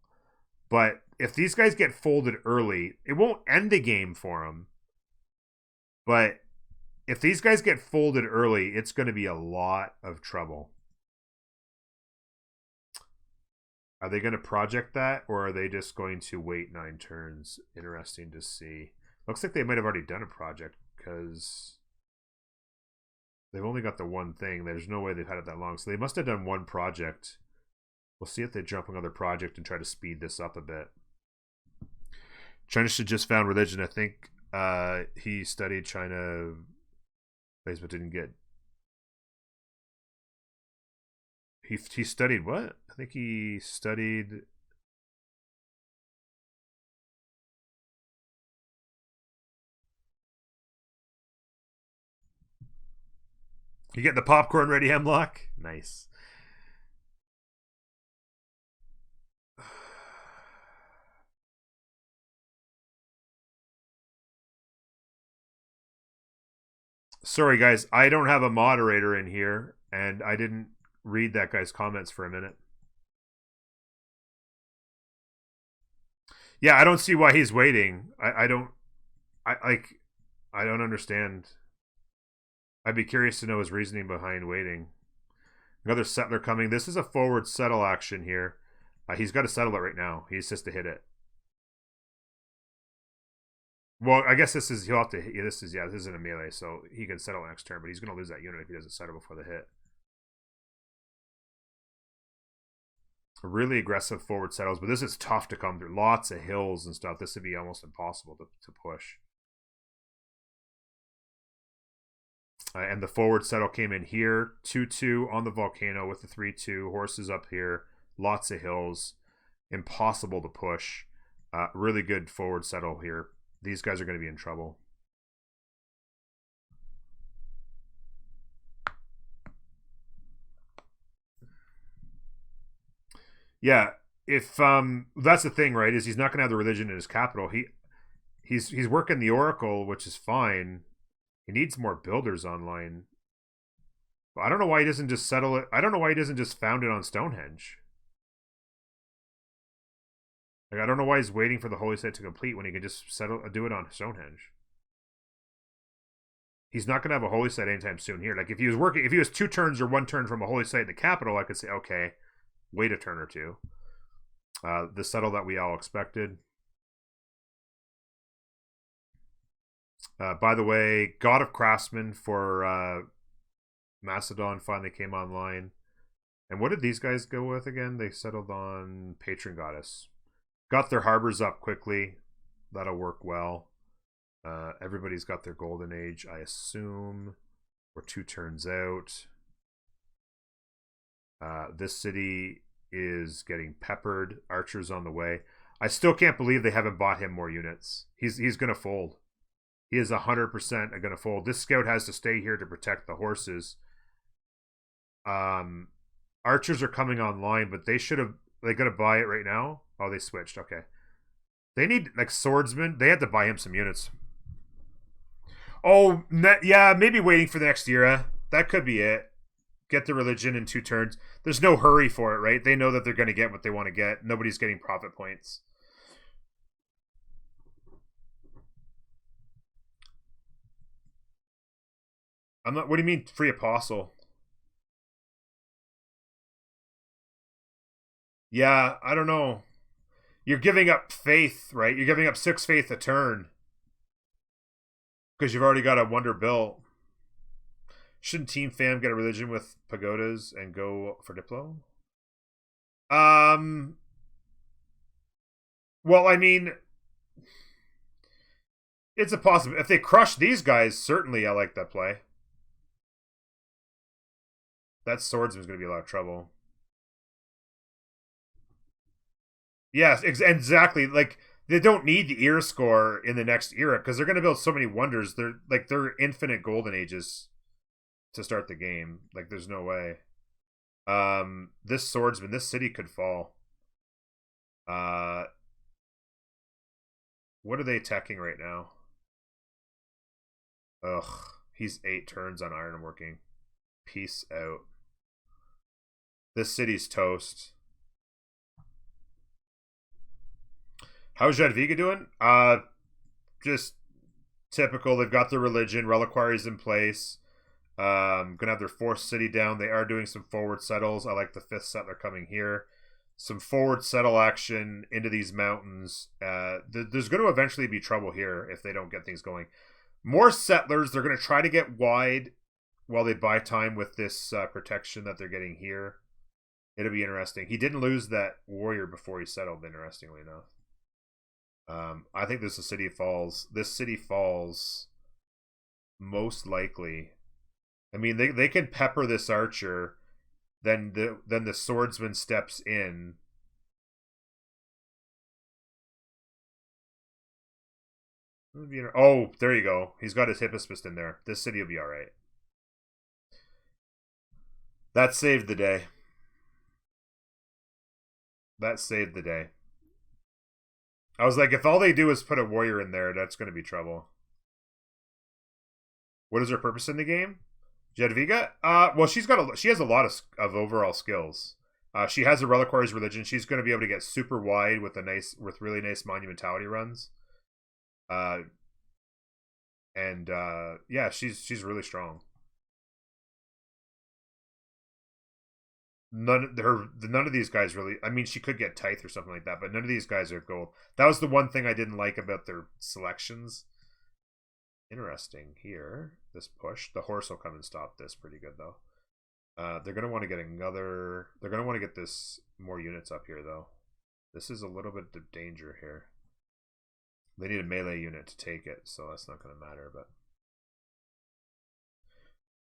Speaker 1: But if these guys get folded early, it won't end the game for them. But if these guys get folded early, it's going to be a lot of trouble. Are they going to project that, or are they just going to wait 9 turns? Interesting to see. Looks like they might have already done a project, because they've only got the one thing. There's no way they've had it that long. So they must have done one project. We'll see if they jump another project and try to speed this up a bit. China should just found religion. I think he studied China, but didn't get. He studied what? I think he studied. You getting the popcorn ready, Hemlock? Nice. Sorry, guys. I don't have a moderator in here, and I didn't read that guy's comments for a minute. Yeah, I don't see why he's waiting. I don't understand. I'd be curious to know his reasoning behind waiting. Another settler coming. This is a forward settle action here. He's got to settle it right now. He's just to hit it. Well, I guess this is he'll have to. Yeah, this isn't a melee, so he can settle next turn. But he's going to lose that unit if he doesn't settle before the hit. Really aggressive forward settles, but this is tough to come through. Lots of hills and stuff. This would be almost impossible to push. And the forward settle came in here. 2-2 on the volcano with the 3-2. Horses up here. Lots of hills. Impossible to push. Really good forward settle here. These guys are going to be in trouble. Yeah, if that's the thing, right? Is he's not going to have the religion in his capital. He's working the Oracle, which is fine. He needs more builders online. I don't know why he doesn't just settle it. I don't know why he doesn't just found it on Stonehenge. Like, I don't know why he's waiting for the holy site to complete when he can just do it on Stonehenge. He's not going to have a holy site anytime soon here. Like, if he was 2 turns or 1 turn from a holy site in the capital, I could say, okay, wait a turn or two. The settle that we all expected. By the way, God of Craftsmen for Macedon finally came online. And what did these guys go with again? They settled on Patron Goddess. Got their harbors up quickly. That'll work well. Everybody's got their golden age, I assume. We're 2 turns out. This city is getting peppered. Archer's on the way. I still can't believe they haven't bought him more units. He's going to fold. He is 100% going to fold. This scout has to stay here to protect the horses. Archers are coming online, but they should have... They got to buy it right now? Oh, they switched. Okay. They need, like, swordsmen. They had to buy him some units. Oh, yeah, maybe waiting for the next era. That could be it. Get the religion in 2 turns. There's no hurry for it, right? They know that they're going to get what they want to get. Nobody's getting profit points. I'm not... What do you mean, free apostle? Yeah, I don't know. You're giving up faith, right? You're giving up 6 faith a turn. Because you've already got a wonder built. Shouldn't Team Fam get a religion with pagodas and go for Diplo? Well, I mean, it's a possibility. If they crush these guys, certainly I like that play. That swordsman's going to be a lot of trouble. Yes, exactly. Like, they don't need the era score in the next era because they're going to build so many wonders. They're infinite golden ages to start the game. Like, there's no way. This swordsman, this city could fall. What are they attacking right now? Ugh, he's 8 turns on ironworking. Peace out. This city's toast. How's Jadviga doing? Just typical. They've got their religion, reliquaries in place. Gonna have their 4th city down. They are doing some forward settles. I like the 5th settler coming here. Some forward settle action into these mountains. There's going to eventually be trouble here if they don't get things going. More settlers. They're going to try to get wide while they buy time with this protection that they're getting here. It'll be interesting. He didn't lose that warrior before he settled, interestingly enough. I think this city falls. This city falls most likely. I mean, they can pepper this archer. Then the swordsman steps in. Oh, there you go. He's got his hippospist in there. This city will be all right. That saved the day. That saved the day. I was like, if all they do is put a warrior in there, that's going to be trouble. What is her purpose in the game? Jadviga? Well, she has a lot of overall skills. She has a reliquaries religion. She's going to be able to get super wide with really nice monumentality runs. Yeah, she's really strong. None of these guys really. I mean, she could get Tithe or something like that, but none of these guys are gold. That was the one thing I didn't like about their selections. Interesting here. This push. The horse will come and stop this pretty good though. They're gonna want to get another. They're gonna want to get this more units up here though. This is a little bit of danger here. They need a melee unit to take it, so that's not gonna matter. But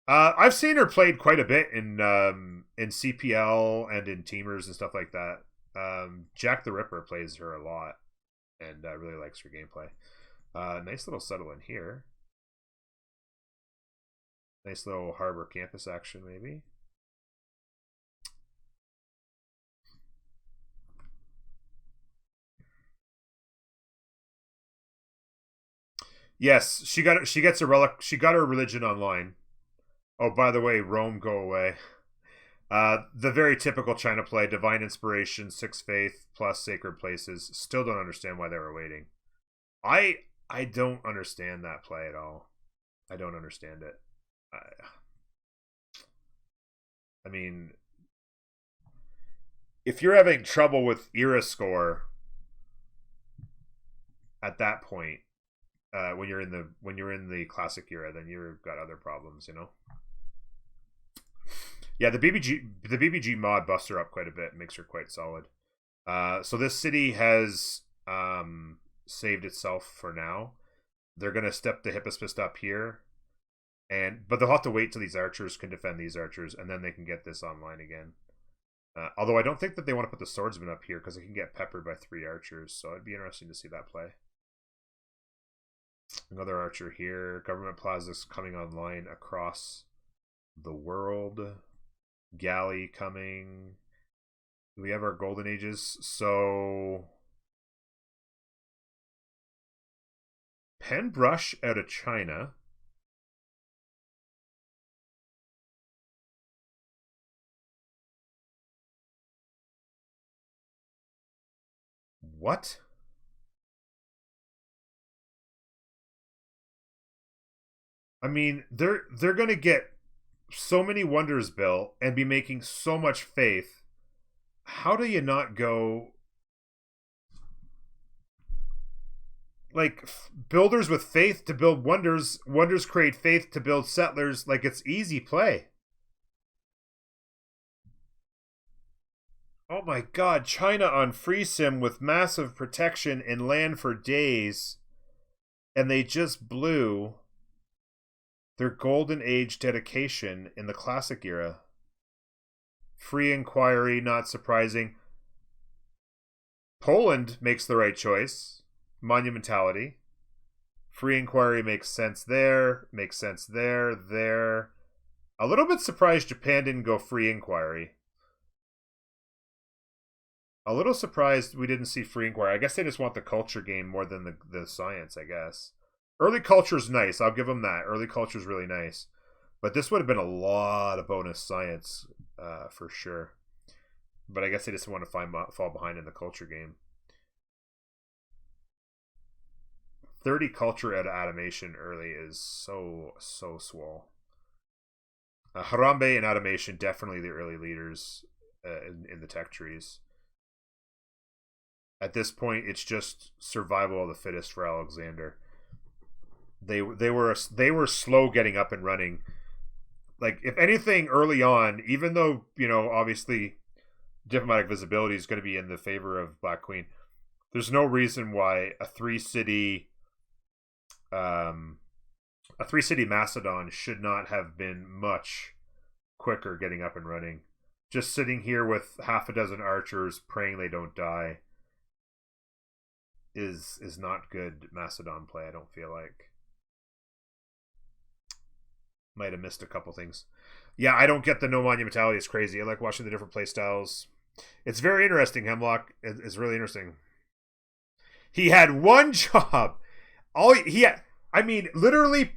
Speaker 1: I've seen her played quite a bit in CPL and in teamers and stuff like that. Jack the Ripper plays her a lot and really likes her gameplay. Nice little settle in here. Nice little harbor campus action, maybe. Yes, she gets a relic. She got her religion online. Oh, by the way, Rome, go away. The very typical China play: Divine Inspiration, Six Faith plus Sacred Places. Still don't understand why they were waiting. I don't understand that play at all. I don't understand it. I mean, if you're having trouble with era score at that point, when you're in the classic era, then you've got other problems, you know. Yeah, the BBG mod buffs her up quite a bit, makes her quite solid. So this city has saved itself for now. They're gonna step the Hippospist up here, but they'll have to wait till these archers can defend these archers, and then they can get this online again. Although I don't think that they want to put the swordsman up here because they can get peppered by 3 archers, so it'd be interesting to see that play. Another archer here. Government plazas coming online across the world. Galley coming. We have our golden ages. So pen brush out of China. What? I mean, they're gonna get so many wonders built and be making so much faith. How do you not go like builders with faith to build wonders? Wonders create faith to build settlers. Like, it's easy play. Oh my god, China on free sim with massive protection and land for days, and they just blew their golden age dedication in the classic era. Free inquiry, not surprising. Poland makes the right choice. Monumentality. Free inquiry makes sense there. Makes sense there. There. A little bit surprised Japan didn't go free inquiry. A little surprised we didn't see free inquiry. I guess they just want the culture game more than the science, I guess. Early culture's nice. I'll give them that. Early culture's really nice. But this would have been a lot of bonus science for sure. But I guess they just want to fall behind in the culture game. 30 culture out of animation early is so swole. Harambe and automation, definitely the early leaders in the tech trees. At this point, it's just survival of the fittest for Alexander. They were slow getting up and running. Like, if anything, early on, even though, you know, obviously diplomatic visibility is going to be in the favor of Black Queen, there's no reason why a 3-city Macedon should not have been much quicker getting up and running. Just sitting here with half a dozen archers praying they don't die is not good Macedon play, I don't feel like. Might have missed a couple things. Yeah, I don't get the no monumentality. It's crazy. I like watching the different play styles. It's very interesting, Hemlock. It's really interesting. He had one job. I mean, literally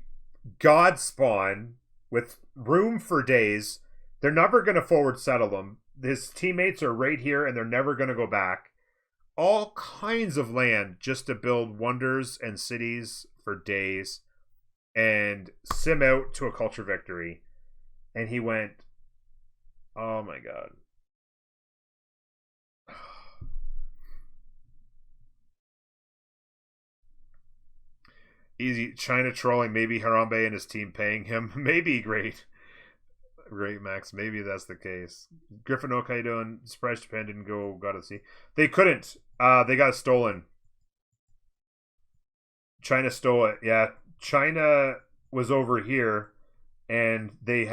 Speaker 1: God spawn with room for days. They're never going to forward settle them. His teammates are right here and they're never going to go back. All kinds of land just to build wonders and cities for days and sim out to a culture victory. And he went, oh my god. Easy. China trolling. Maybe Harambe and his team paying him. Maybe. Great, Max. Maybe that's the case. Griffin Hokkaido and surprised Japan didn't go. Gotta see. They couldn't. They got stolen. China stole it. Yeah, China was over here, and they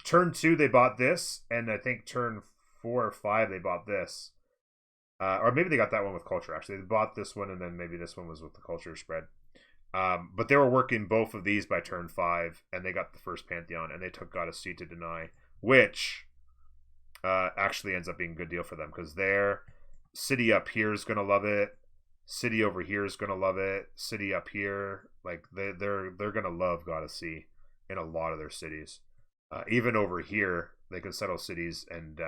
Speaker 1: turn 2 they bought this, and I think turn 4 or 5 they bought this. Or maybe they got that one with culture, actually. They bought this one, and then maybe this one was with the culture spread. But they were working both of these by turn 5, and they got the first Pantheon, and they took Goddess C to deny, which actually ends up being a good deal for them, because their city up here is going to love it. City over here is going to love it. City up here, like, they're going to love Goddess C in a lot of their cities. Even over here, they can settle cities and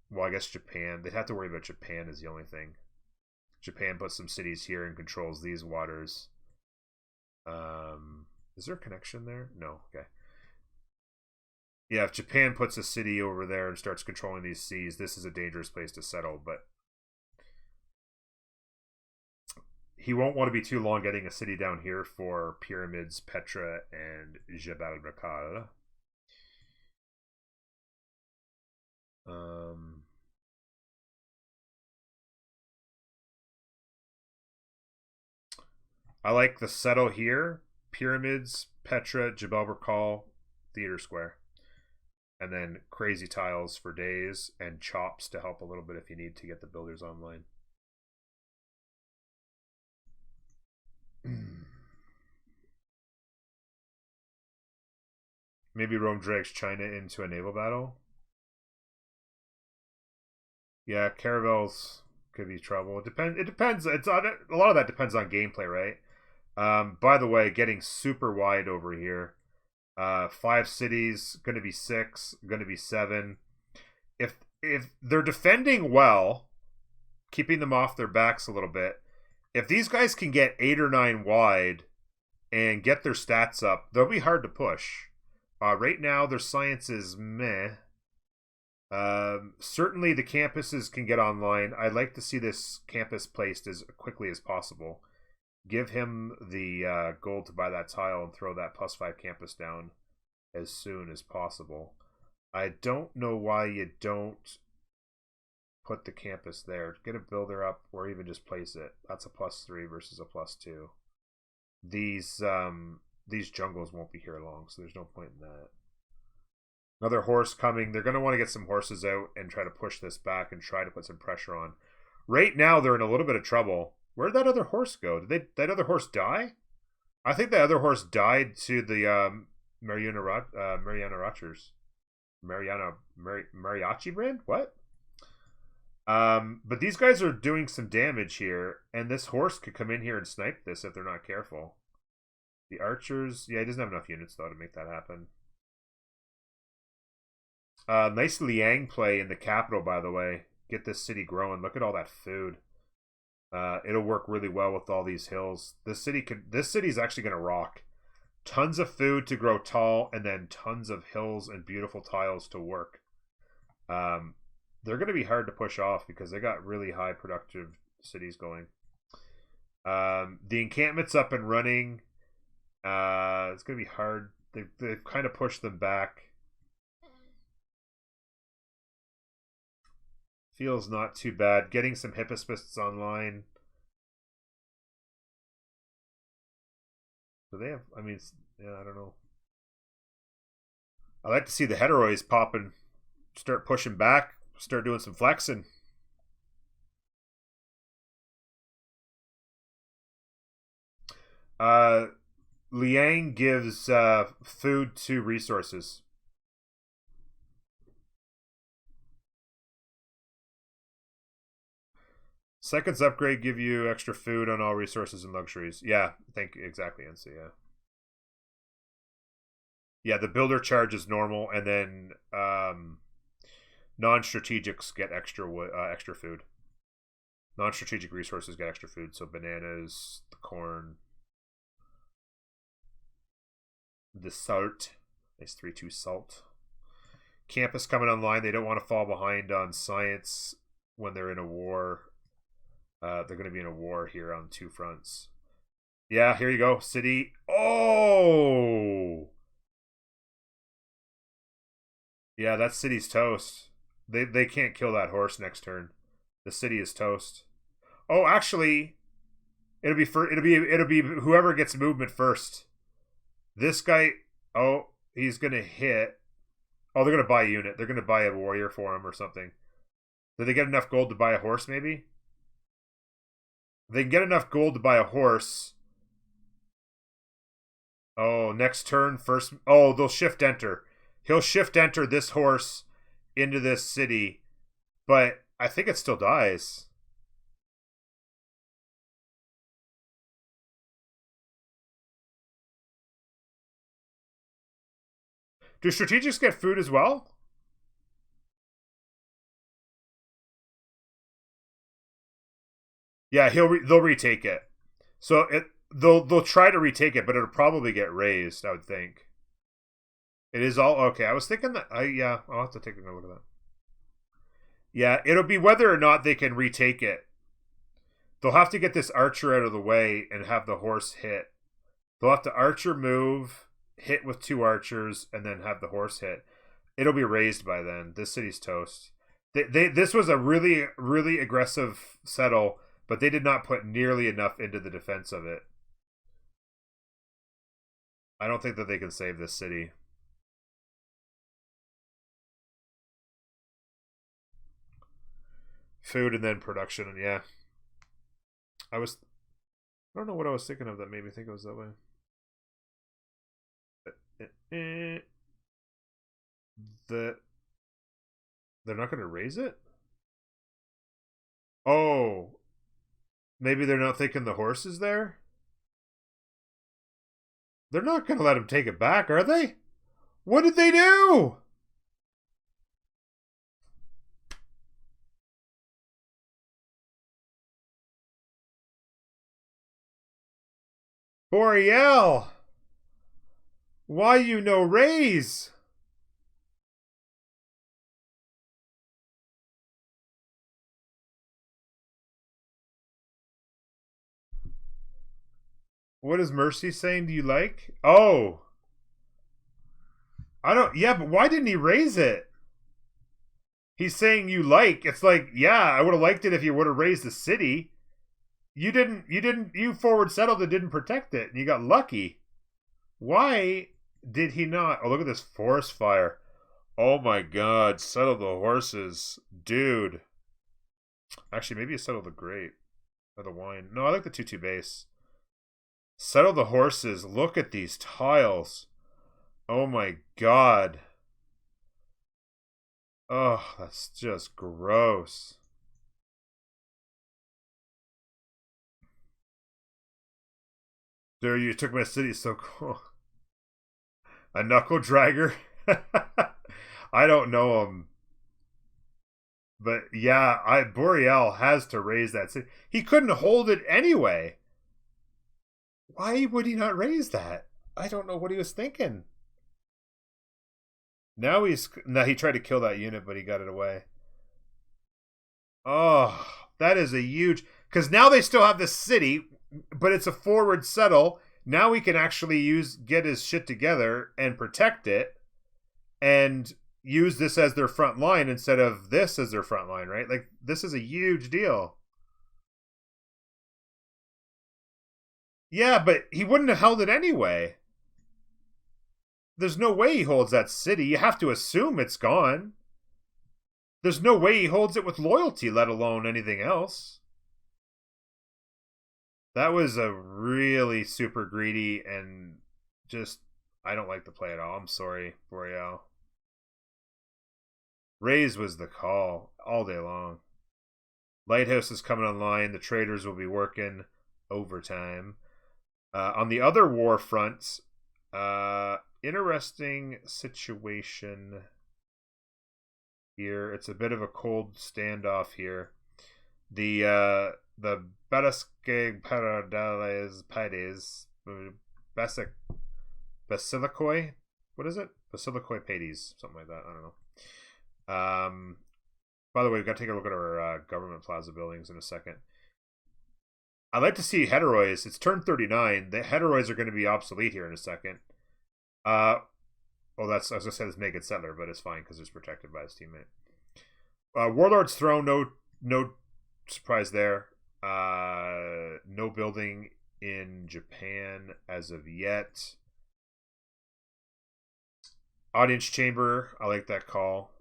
Speaker 1: well, I guess Japan. They'd have to worry about Japan is the only thing. Japan puts some cities here and controls these waters. Is there a connection there? No. Okay. Yeah, if Japan puts a city over there and starts controlling these seas, this is a dangerous place to settle, but he won't want to be too long getting a city down here for Pyramids, Petra, and Jebel Rakal. I like the settle here, Pyramids, Petra, Jebel Rakal, Theater Square. And then crazy tiles for days and chops to help a little bit if you need to get the builders online. Maybe Rome drags China into a naval battle. Yeah, caravels could be trouble. It depends. It's on a lot of that depends on gameplay, right? By the way, getting super wide over here. 5 cities, going to be 6, going to be 7. If they're defending well, keeping them off their backs a little bit, if these guys can get 8 or 9 wide and get their stats up, they'll be hard to push. Right now, their science is meh. Certainly, the campuses can get online. I'd like to see this campus placed as quickly as possible. Give him the gold to buy that tile and throw that +5 campus down as soon as possible. I don't know why you don't put the campus there. Get a builder up or even just place it. That's a +3 versus a +2. These jungles won't be here long, so there's no point in that. Another horse coming. They're going to want to get some horses out and try to push this back and try to put some pressure on. Right now, they're in a little bit of trouble. Where'd that other horse go? Did that other horse die? I think that other horse died to the Mariana Rogers. Mariachi brand? What? But these guys are doing some damage here, and this horse could come in here and snipe this if they're not careful. The archers, yeah, he doesn't have enough units though to make that happen. Nice Liang play in the capital, by the way. Get this city growing. Look at all that food. It'll work really well with all these hills. This city's actually going to rock. Tons of food to grow tall, and then tons of hills and beautiful tiles to work. They're going to be hard to push off because they got really high productive cities going. The encampment's up and running. It's going to be hard. They've kind of pushed them back. Feels not too bad. Getting some Hippospists online. Do they have... I mean, yeah, I don't know. I like to see the Heteroids popping. Start pushing back. Start doing some flexing. Liang gives food to resources. Seconds upgrade give you extra food on all resources and luxuries. Yeah, thank you. Exactly, NC, yeah. Yeah, the builder charge is normal, and then non-strategics get extra food. Non-strategic resources get extra food, so bananas, the corn, the salt. Nice 3-2 salt. Campus coming online. They don't want to fall behind on science when they're in a war. They're going to be in a war here on 2 fronts. Yeah, here you go. City. Oh! Yeah, that city's toast. They can't kill that horse next turn. The city is toast. Oh, actually, it'll be whoever gets movement first. This guy, oh, he's going to hit. Oh, they're going to buy a unit. They're going to buy a warrior for him or something. Did they get enough gold to buy a horse, maybe? They can get enough gold to buy a horse. Oh, next turn, first. Oh, they'll shift enter. He'll shift enter this horse into this city. But I think it still dies. Do strategics get food as well? Yeah, they'll retake it. So they'll try to retake it, but it'll probably get raised, I would think. It is all okay. I was thinking that yeah, I'll have to take a look at that. Yeah, it'll be whether or not they can retake it. They'll have to get this archer out of the way and have the horse hit. They'll have to archer move, hit with 2 archers, and then have the horse hit. It'll be raised by then. This city's toast. This was a really, really aggressive settle, but they did not put nearly enough into the defense of it. I don't think that they can save this city. Food and then production, and yeah. I don't know what I was thinking of that made me think it was that way. They're not going to raise it? Oh. Maybe they're not thinking the horse is there? They're not going to let him take it back, are they? What did they do? Boreal! Why you no raise? What is Mercy saying? Do you like? Oh. I don't. Yeah, but why didn't he raise it? He's saying you like. It's like, yeah, I would have liked it if you would have raised the city. You didn't. You forward settled and didn't protect it, and you got lucky. Why did he not? Oh, look at this forest fire. Oh my god, settle the horses. Dude. Actually, maybe you settle the grape. Or the wine. No, I like the 2-2 base. Settle the horses. Look at these tiles. Oh my god. Oh, that's just gross. There, you took my city. So cool. A knuckle dragger? I don't know him. But yeah, Boreal has to raise that city. He couldn't hold it anyway. Why would he not raise that? I don't know what he was thinking. Now he tried to kill that unit, but he got it away. Oh, that is a huge, because now they still have the city, but it's a forward settle. Now we can actually get his shit together and protect it, and use this as their front line instead of this as their front line, right? Like, this is a huge deal. Yeah, but he wouldn't have held it anyway. There's no way he holds that city. You have to assume it's gone. There's no way he holds it with loyalty, let alone anything else. That was a really super greedy and just, I don't like the play at all. I'm sorry, Boreal. Raise was the call all day long. Lighthouse is coming online. The traders will be working overtime. On the other war fronts, interesting situation here. It's a bit of a cold standoff here. The Beresque Paradise Pades Basilicoi. What is it? Basilicoi Pades, something like that. I don't know. By the way, we've got to take a look at our government plaza buildings in a second. I'd like to see heteroids. It's turn 39. The heteroids are going to be obsolete here in a second. Well, I was going to say this naked settler, but it's fine because it's protected by his teammate. Warlord's Throne, no surprise there. No building in Japan as of yet. Audience Chamber, I like that call.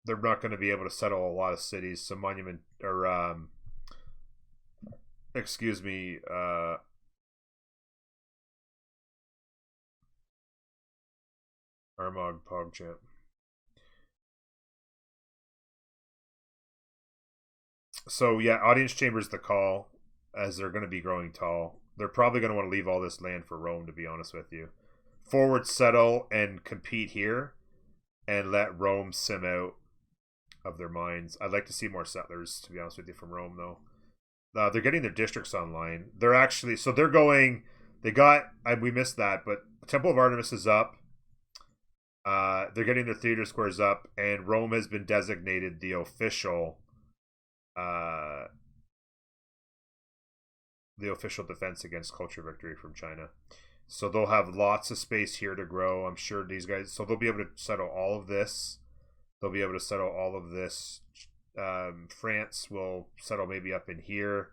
Speaker 1: They're not going to be able to settle a lot of cities. Some monument, or excuse me, Armagh PogChamp. So yeah, Audience Chamber's the call, as they're going to be growing tall. They're probably going to want to leave all this land for Rome, to be honest with you. Forward settle and compete here. and let Rome sim out of their minds. I'd like to see more settlers, to be honest with you, from Rome, though. They're getting their districts online. They're actually, so they're going, they got, we missed that, but Temple of Artemis is up. They're getting their theater squares up, and Rome has been designated the official defense against culture victory from China. So they'll have lots of space here to grow. I'm sure these guys, so they'll be able to settle all of this. They'll be able to settle all of this. France will settle maybe up in here.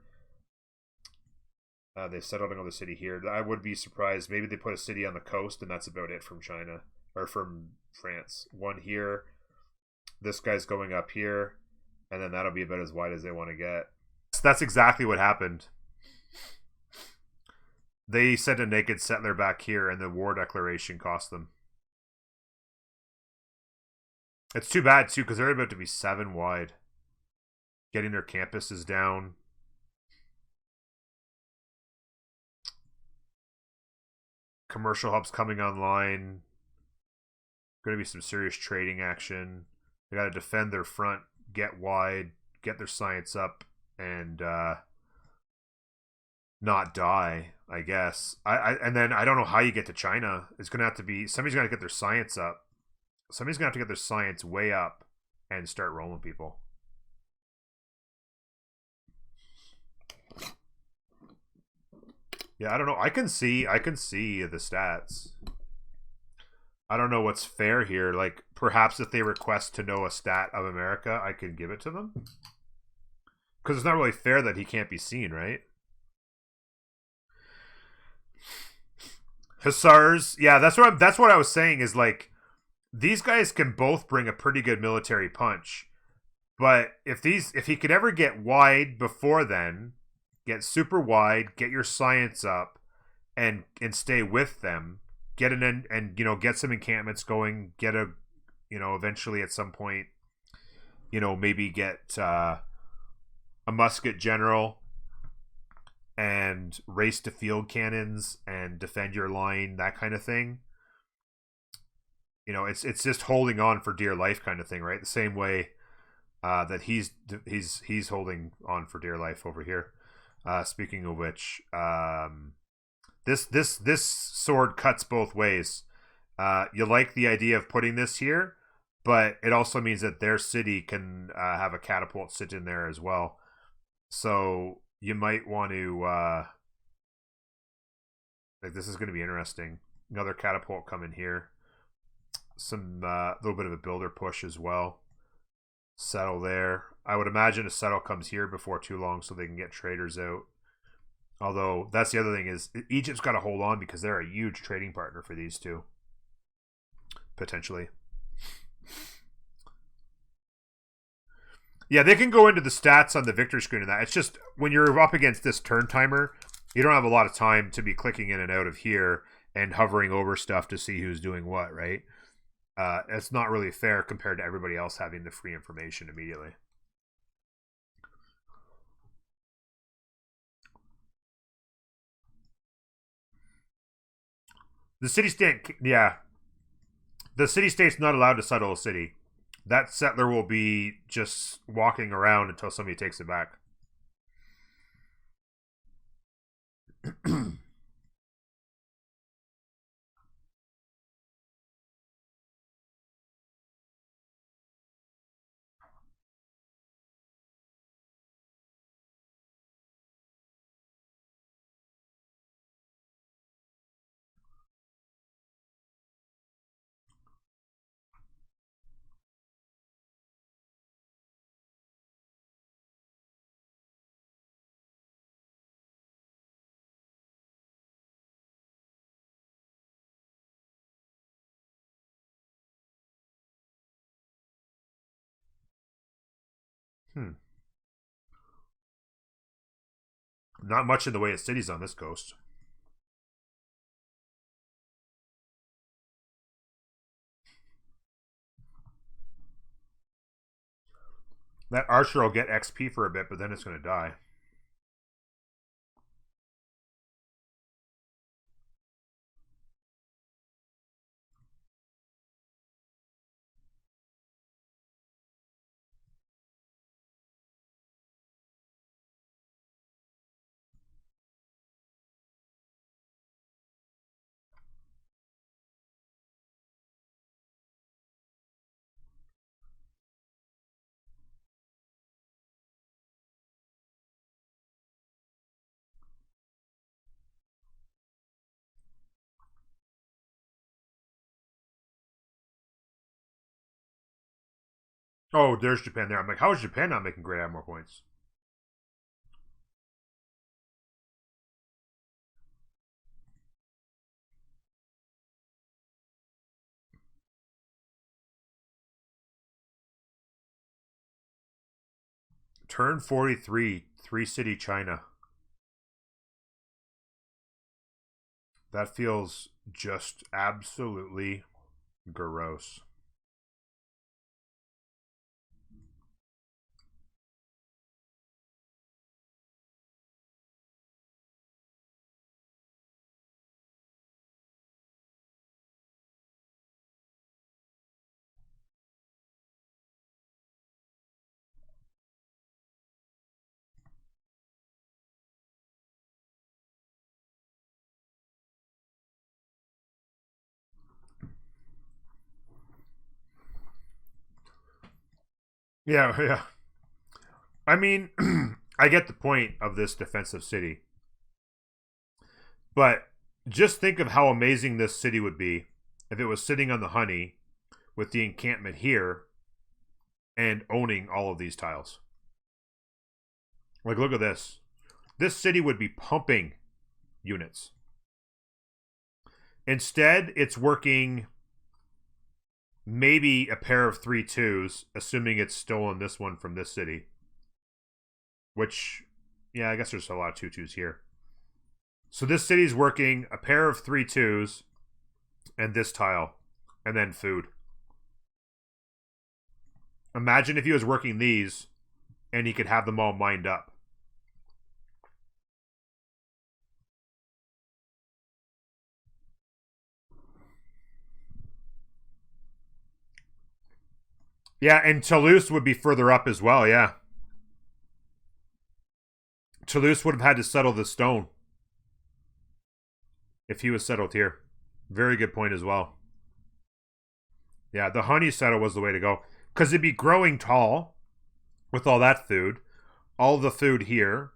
Speaker 1: They've settled another city here. I would be surprised. Maybe they put a city on the coast, and that's about it from China or from France. One here. This guy's going up here, and then that'll be about as wide as they want to get. That's exactly what happened. They sent a naked settler back here, and the war declaration cost them. It's too bad, too, because they're about to be 7 wide. Getting their campuses down. Commercial hubs coming online. Going to be some serious trading action. They got to defend their front, get wide, get their science up, and not die, I guess. And then I don't know how you get to China. It's going to have to be, somebody's going to get their science up. Somebody's going to have to get their science way up and start rolling people. Yeah, I don't know. I can see the stats. I don't know what's fair here. Like, perhaps if they request to know a stat of America, I can give it to them. Because it's not really fair that he can't be seen, right? Hussars, yeah, that's what I was saying is, like, these guys can both bring a pretty good military punch. But if he could ever get wide before then, get super wide, get your science up, and stay with them, get an and get some encampments going, get a eventually at some point, maybe get a musket general and race to field cannons and defend your line, that kind of thing. It's just holding on for dear life kind of thing, right? The same way that he's holding on for dear life over here. Speaking of which, this sword cuts both ways. You like the idea of putting this here, but it also means that their city can have a catapult sit in there as well. So you might want to this is going to be interesting. Another catapult coming here. Some little bit of a builder push as well. Settle there. I would imagine a settle comes here before too long so they can get traders out. Although, that's the other thing is Egypt's got to hold on because they're a huge trading partner for these two. Potentially. Yeah, they can go into the stats on the victory screen and that. It's just, when you're up against this turn timer, you don't have a lot of time to be clicking in and out of here and hovering over stuff to see who's doing what, right? It's not really fair compared to everybody else having the free information immediately. The city-state, yeah. The city-state's not allowed to settle a city. That settler will be just walking around until somebody takes it back. Not much in the way of cities on this coast. That archer will get XP for a bit, but then it's going to die. Oh, there's Japan there. I'm like, how is Japan not making great admiral points? Turn 43, 3-city China. That feels just absolutely gross. Yeah, yeah. I mean, I get the point of this defensive city. But just think of how amazing this city would be if it was sitting on the honey with the encampment here and owning all of these tiles. Like, look at this. This city would be pumping units. Instead, it's working maybe a pair of 3-2s, assuming it's stolen this one from this city. Which, yeah, I guess there's a lot of 2-2s here. So this city's working a pair of 3-2s and this tile, and then food. Imagine if he was working these and he could have them all mined up. Yeah, and Toulouse would be further up as well, yeah. Toulouse would have had to settle the stone if he was settled here. Very good point as well. Yeah, the honey settle was the way to go. Because it'd be growing tall with all that food. All the food here.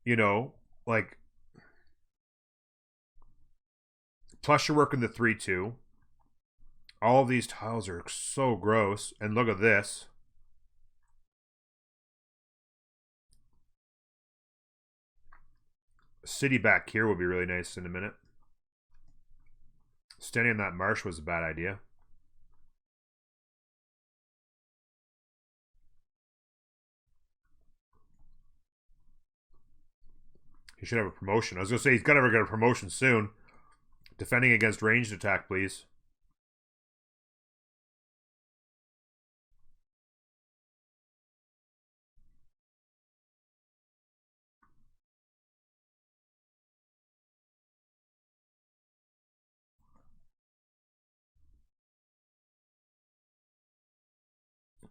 Speaker 1: You know, like... Plus you're working the 3-2. All of these tiles are so gross. And look at this. City back here will be really nice in a minute. Standing in that marsh was a bad idea. He should have a promotion. I was going to say he's got to get a promotion soon. Defending against ranged attack, please.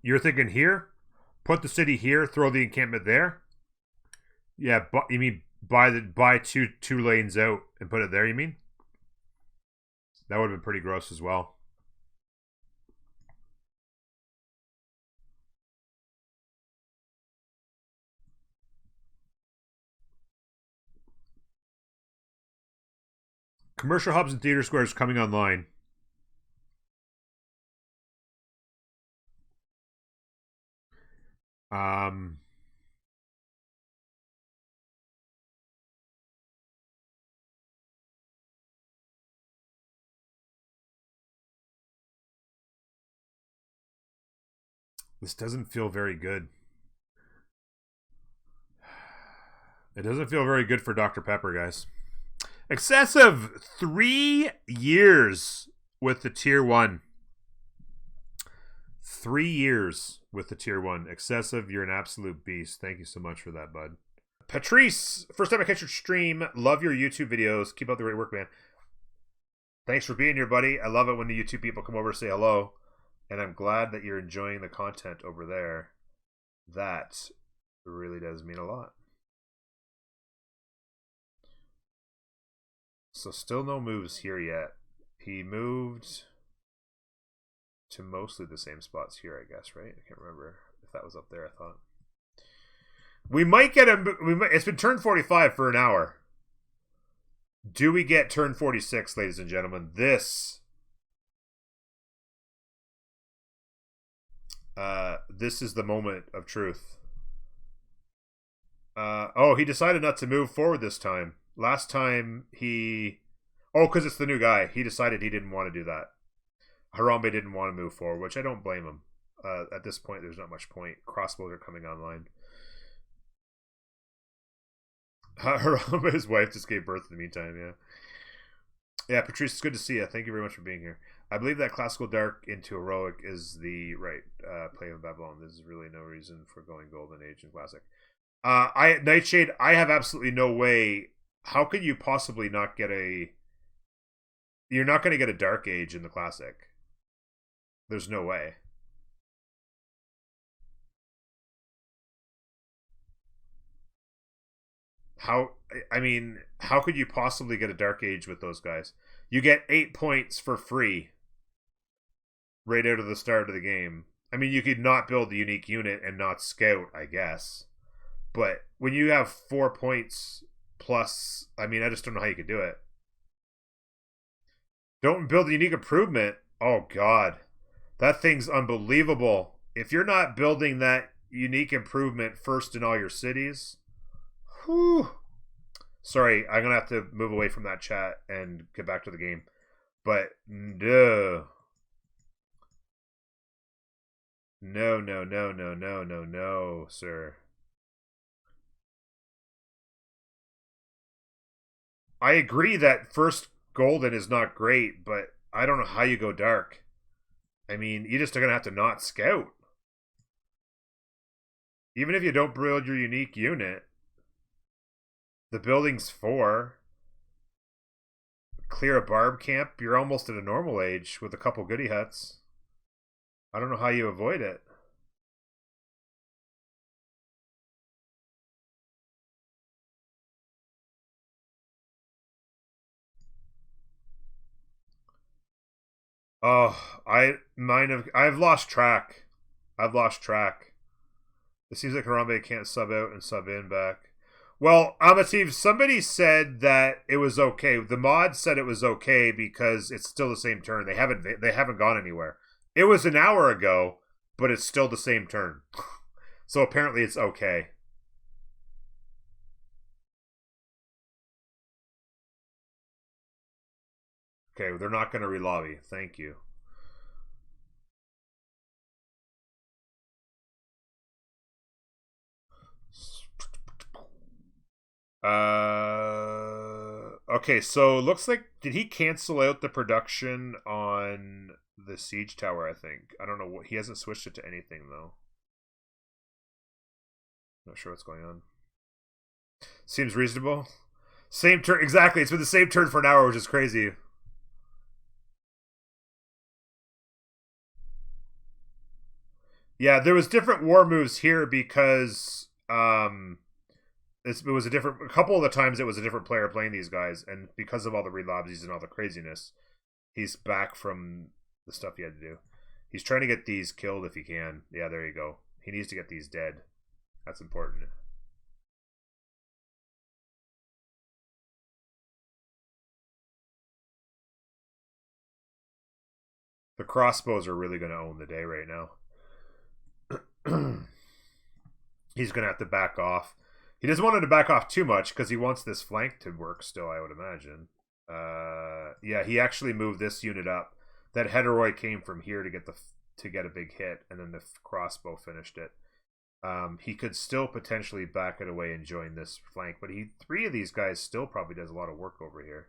Speaker 1: You're thinking here? Put the city here, throw the encampment there? Yeah, but you mean buy two lanes out and put it there, you mean? That would have been pretty gross as well. Commercial hubs and theater squares coming online. This doesn't feel very good. It doesn't feel very good for Dr.PpR, guys. Excessive 3 years with the tier 1. 3 years with the tier 1. Excessive, you're an absolute beast. Thank you so much for that, bud. Patrice, first time I catch your stream. Love your YouTube videos. Keep up the great work, man. Thanks for being here, buddy. I love it when the YouTube people come over to say hello. And I'm glad that you're enjoying the content over there. That really does mean a lot. So still no moves here yet. He moved to mostly the same spots here, I guess, right? I can't remember if that was up there, I thought. We might get him. It's been turn 45 for an hour. Do we get turn 46, ladies and gentlemen? This This is the moment of truth. Oh, he decided not to move forward this time. Last time he... Oh, because it's the new guy. He decided he didn't want to do that. Harambe didn't want to move forward, which I don't blame him. At this point, there's not much point. Crossbows are coming online. Harambe's wife just gave birth in the meantime, yeah. Yeah, Patrice, it's good to see you. Thank you very much for being here. I believe that classical dark into heroic is the right play of Babylon. There's really no reason for going golden age and classic. Nightshade, I have absolutely no way. How could you possibly not get a... You're not going to get a dark age in the classic. There's no way. How, I mean, how could you possibly get a dark age with those guys? You get 8 points for free right out of the start of the game. I mean, you could not build the unique unit and not scout, I guess. But when you have 4 points plus, I mean, I just don't know how you could do it. Don't build the unique improvement. Oh, God. That thing's unbelievable. If you're not building that unique improvement first in all your cities... Whew. Sorry, I'm gonna have to move away from that chat and get back to the game. But no. No, sir. I agree that first golden is not great, but I don't know how you go dark. I mean, you just are gonna have to not scout. Even if you don't build your unique unit. The building's 4. Clear a barb camp. You're almost at a normal age with a couple goodie huts. I don't know how you avoid it. Oh, I've lost track. I've lost track. It seems like Harambe can't sub out and sub in back. Well, Amativ, somebody said that it was okay. The mod said it was okay because it's still the same turn. They haven't gone anywhere. It was an hour ago, but it's still the same turn. So apparently it's okay. Okay, they're not going to relobby. Thank you. Okay, so looks like, did he cancel out the production on the siege tower? I think, I don't know what, he hasn't switched it to anything though. Not sure what's going on. Seems reasonable. Same turn, exactly. It's been the same turn for an hour, which is crazy. Yeah, there was different war moves here because it was a couple of the times it was a different player playing these guys, and because of all the relobbies and all the craziness, he's back from the stuff he had to do. He's trying to get these killed if he can. Yeah, there you go. He needs to get these dead. That's important. The crossbows are really going to own the day right now. He's going to have to back off. He doesn't want him to back off too much because he wants this flank to work still, I would imagine. Yeah, he actually moved this unit up. That Heteroi came from here to get a big hit, and then the crossbow finished it. He could still potentially back it away and join this flank, but 3 of these guys still probably does a lot of work over here.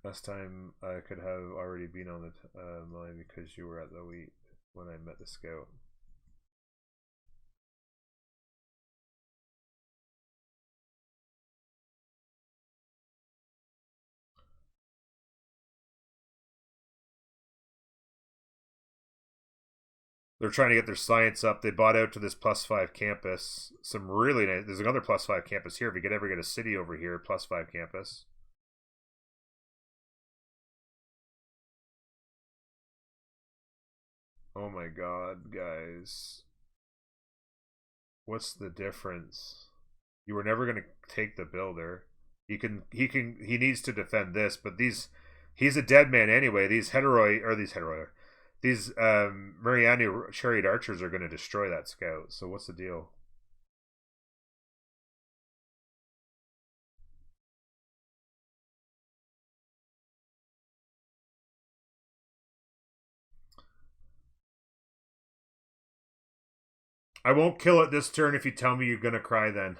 Speaker 1: Last time I could have already been on the line because you were at the wheat when I met the scout. They're trying to get their science up. They bought out to this +5 campus. Some really nice. There's another +5 campus here. If you could ever get a city over here, +5 campus. Oh my god, guys. What's the difference? You were never going to take the builder. He needs to defend this, but he's a dead man anyway. These heteroi These Mariani chariot archers are going to destroy that scout. So what's the deal? I won't kill it this turn if you tell me you're going to cry then.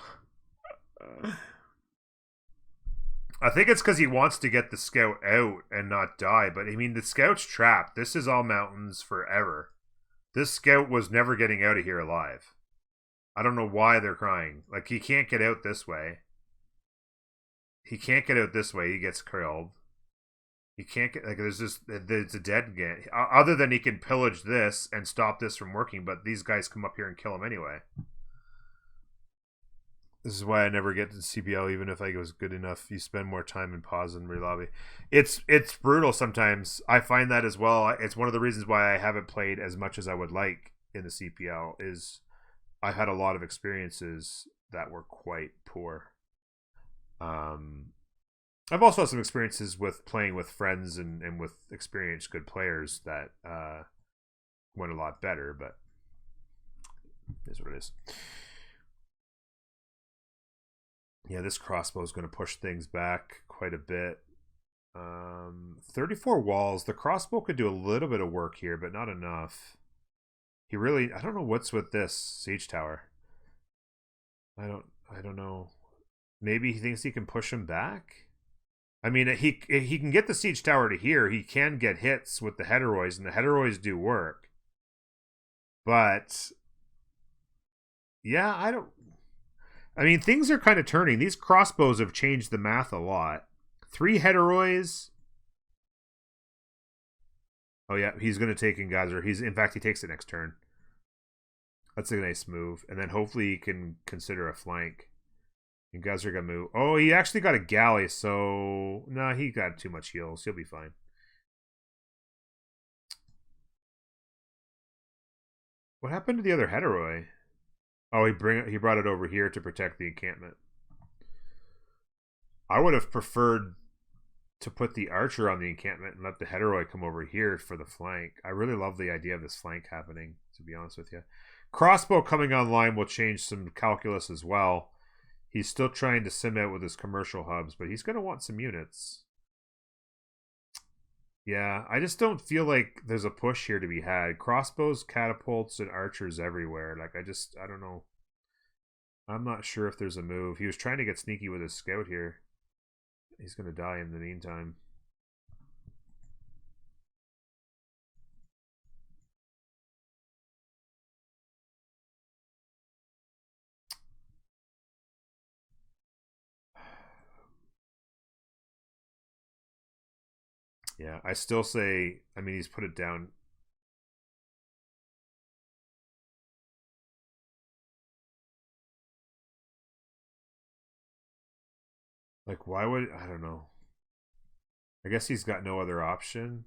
Speaker 1: I think it's because he wants to get the scout out and not die. But I mean, the scout's trapped. This is all mountains forever. This scout was never getting out of here alive. I don't know why they're crying. Like, he can't get out this way. He can't get out this way. He gets killed. He can't get, like, there's a dead game. Other than he can pillage this and stop this from working, but these guys come up here and kill him anyway. This is why I never get to CPL, even if I was good enough. You spend more time in pause and relobby. It's brutal sometimes. I find that as well. It's one of the reasons why I haven't played as much as I would like in the CPL. Is I've had a lot of experiences that were quite poor. I've also had some experiences with playing with friends and with experienced good players that went a lot better, but it is what it is. Yeah, this crossbow is going to push things back quite a bit. 34 walls. The crossbow could do a little bit of work here, but not enough. He really... I don't know what's with this siege tower. I don't know. Maybe he thinks he can push him back? I mean, he can get the siege tower to here. He can get hits with the heteroids, and the heteroids do work. But... yeah, I mean, things are kind of turning. These crossbows have changed the math a lot. 3 heteroids. Oh, yeah, he's going to take Engazer. In fact, he takes it next turn. That's a nice move. And then hopefully he can consider a flank. Engazer got move. Oh, he actually got a galley, so... nah, he got too much heals. He'll be fine. What happened to the other heteroi? Oh, he brought it over here to protect the encampment. I would have preferred to put the archer on the encampment and let the heteroi come over here for the flank. I really love the idea of this flank happening, to be honest with you. Crossbow coming online will change some calculus as well. He's still trying to sim out with his commercial hubs, but he's going to want some units. Yeah, I just don't feel like there's a push here to be had. Crossbows, catapults, and archers everywhere. Like, I don't know. I'm not sure if there's a move. He was trying to get sneaky with his scout here. He's going to die in the meantime. Yeah, I still say, I mean, he's put it down. Like, why would, I don't know. I guess he's got no other option.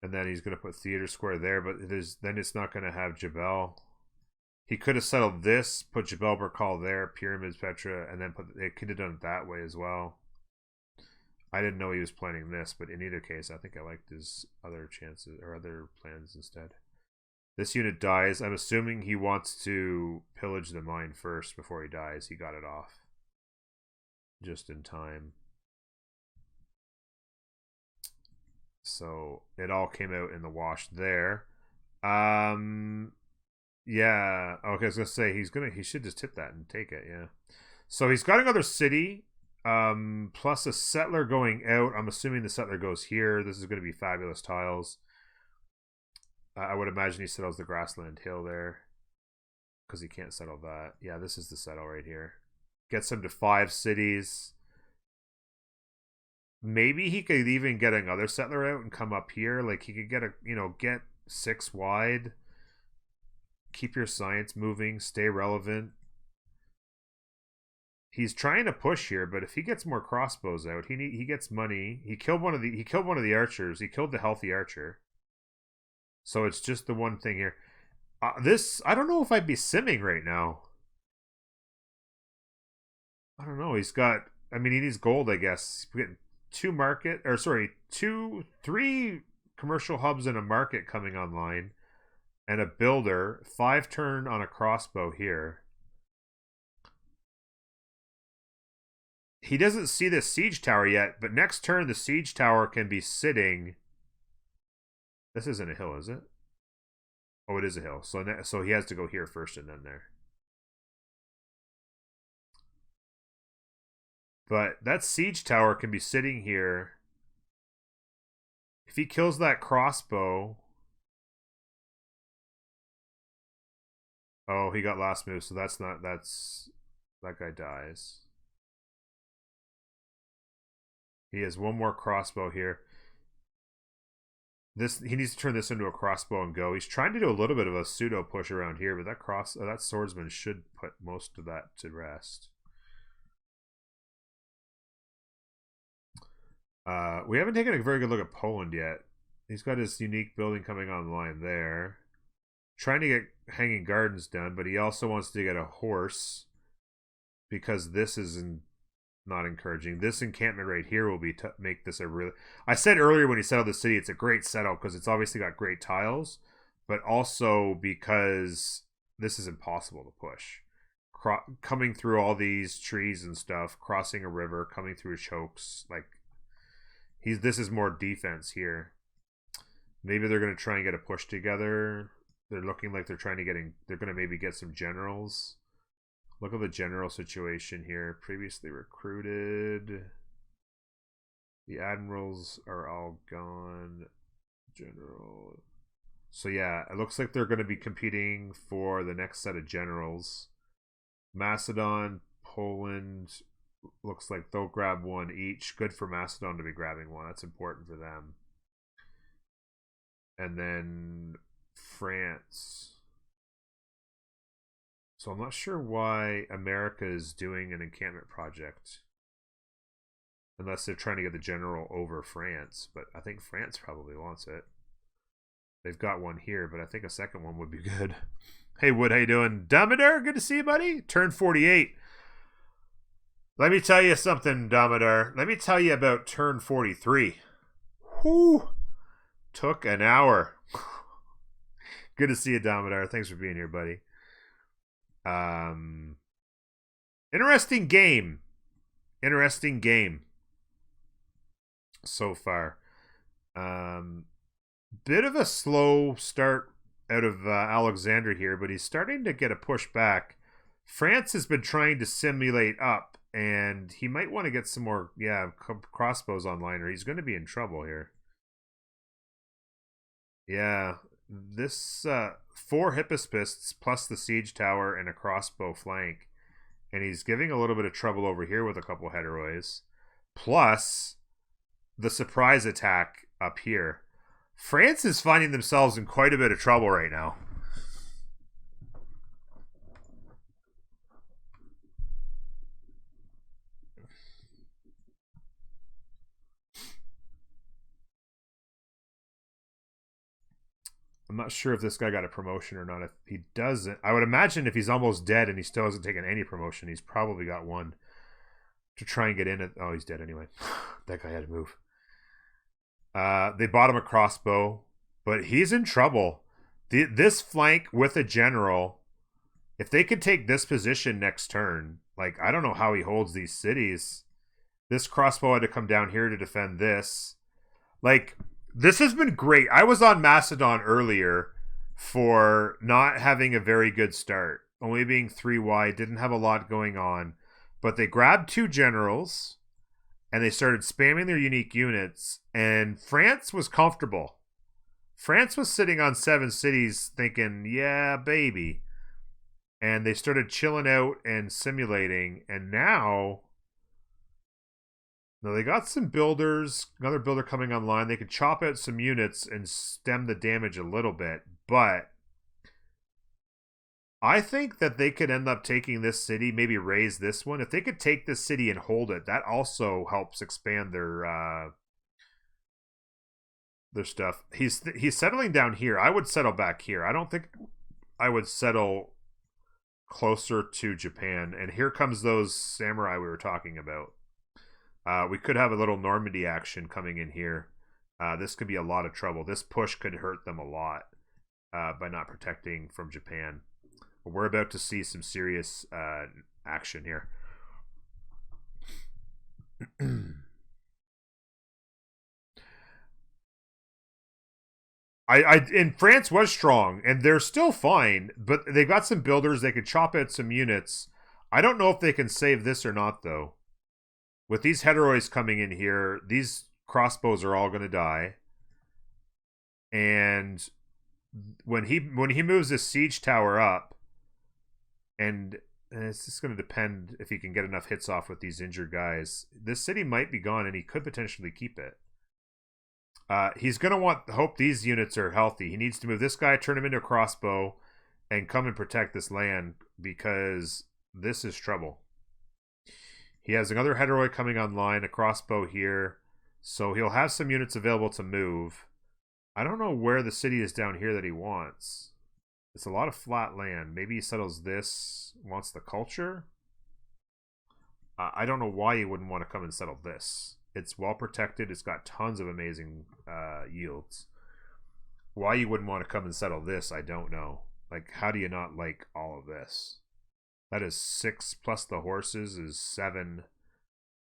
Speaker 1: And then he's going to put Theater Square there, but then it's not going to have Jebel. He could have settled this, put Jebel Burkal there, Pyramids, Petra, and then they could have done it that way as well. I didn't know he was planning this, but in either case, I think I liked his other chances or other plans instead. This unit dies. I'm assuming he wants to pillage the mine first before he dies. He got it off just in time. So it all came out in the wash there. Yeah. Okay, I was gonna say he should just hit that and take it, yeah. So he's got another city. Plus a settler going out. I'm assuming the settler goes here. This is going to be fabulous tiles. I would imagine he settles the grassland hill there because he can't settle that. Yeah, this is the settle right here. Gets him to 5 cities. Maybe he could even get another settler out and come up here. Like, he could get get 6 wide. Keep your science moving. Stay relevant. He's trying to push here, but if he gets more crossbows out, he gets money. He killed one of the archers. He killed the healthy archer. So it's just the one thing here. I don't know if I'd be simming right now. I don't know. He's got. I mean, he needs gold, I guess. He's getting 3 commercial hubs and a market coming online, and a builder. 5 turn on a crossbow here. He doesn't see this siege tower yet, but next turn the siege tower can be sitting. This isn't a hill, is it? Oh, it is a hill. So he has to go here first and then there. But that siege tower can be sitting here. If he kills that crossbow. Oh, he got last move, so that guy dies. He has one more crossbow here. He needs to turn this into a crossbow and go. He's trying to do a little bit of a pseudo push around here, but that swordsman should put most of that to rest. We haven't taken a very good look at Poland yet. He's got his unique building coming online there. Trying to get hanging gardens done, but he also wants to get a horse because this is not encouraging. This encampment right here will be make this a really. I said earlier when he settled the city, it's a great setup because it's obviously got great tiles, but also because this is impossible to push. Coming through all these trees and stuff, crossing a river, coming through chokes, like this is more defense here. Maybe they're going to try and get a push together. They're looking like they're trying to they're going to maybe get some generals. Look at the general situation here. Previously recruited. The admirals are all gone. General. So yeah, it looks like they're going to be competing for the next set of generals. Macedon, Poland, looks like they'll grab one each. Good for Macedon to be grabbing one. That's important for them. And then France. So I'm not sure why America is doing an encampment project. Unless they're trying to get the general over France. But I think France probably wants it. They've got one here, but I think a second one would be good. Hey, Wood, how you doing? Damodar, good to see you, buddy. Turn 48. Let me tell you something, Damodar. Let me tell you about turn 43. Whew. Took an hour. Good to see you, Damodar. Thanks for being here, buddy. Interesting game. Interesting game so far. Bit of a slow start out of Alexander here, but he's starting to get a push back. France has been trying to simulate up, and he might want to get some more crossbows online, or he's going to be in trouble here. Yeah, this 4 Hippospists plus the siege tower and a crossbow flank, and he's giving a little bit of trouble over here with a couple heteroids, plus the surprise attack up here. France is finding themselves in quite a bit of trouble right now. I'm not sure if this guy got a promotion or not. If he doesn't, I would imagine if he's almost dead and he still hasn't taken any promotion, he's probably got one to try and get in it. Oh, he's dead anyway. That guy had to move. They bought him a crossbow, but he's in trouble. This flank with a general, if they could take this position next turn, like, I don't know how he holds these cities. This crossbow had to come down here to defend this. Like, this has been great. I was on Macedon earlier for not having a very good start. Only being 3 wide, didn't have a lot going on. But they grabbed 2 generals, and they started spamming their unique units, and France was comfortable. France was sitting on 7 cities thinking, yeah, baby. And they started chilling out and simulating, and now they got some builders, another builder coming online. They could chop out some units and stem the damage a little bit, but I think that they could end up taking this city, maybe raise this one. If they could take this city and hold it, that also helps expand their stuff. He's settling down here. I would settle back here. I don't think I would settle closer to Japan. And here comes those samurai we were talking about. We could have a little Normandy action coming in here. This could be a lot of trouble. This push could hurt them a lot by not protecting from Japan. We're about to see some serious action here. And France was strong, and they're still fine, but they got some builders. They could chop out some units. I don't know if they can save this or not, though. With these heteroids coming in here, these crossbows are all going to die. And when he moves this siege tower up, and it's just going to depend if he can get enough hits off with these injured guys. This city might be gone, and he could potentially keep it. He's going to hope these units are healthy. He needs to move this guy, turn him into a crossbow, and come and protect this land, because this is trouble. He has another heteroid coming online, a crossbow here, so he'll have some units available to move. I don't know where the city is down here that he wants. It's a lot of flat land. Maybe he settles this, wants the culture. I don't know why he wouldn't want to come and settle this. It's well protected. It's got tons of amazing yields. Why you wouldn't want to come and settle this, I don't know. Like, how do you not like all of this? That is 6 plus the horses is 7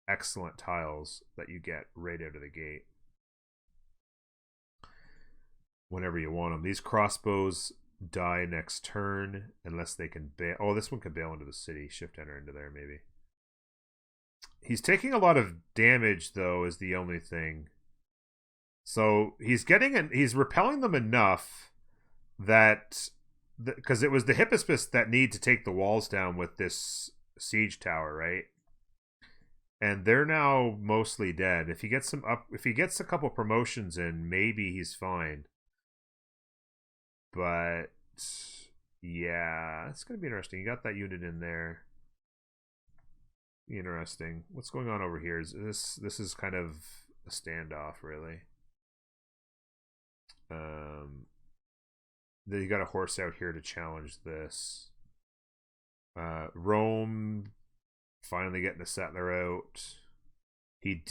Speaker 1: excellent tiles that you get right out of the gate. Whenever you want them. These crossbows die next turn unless they can bail. Oh, this one can bail into the city. Shift enter into there, maybe. He's taking a lot of damage, though, is the only thing. So he's repelling them enough that, because it was the Hippospis that need to take the walls down with this siege tower, right? And they're now mostly dead. If he gets a couple promotions in, maybe he's fine. But yeah, it's gonna be interesting. You got that unit in there. Interesting. What's going on over here? This is kind of a standoff, really. Then you got a horse out here to challenge this. Rome finally getting a settler out. He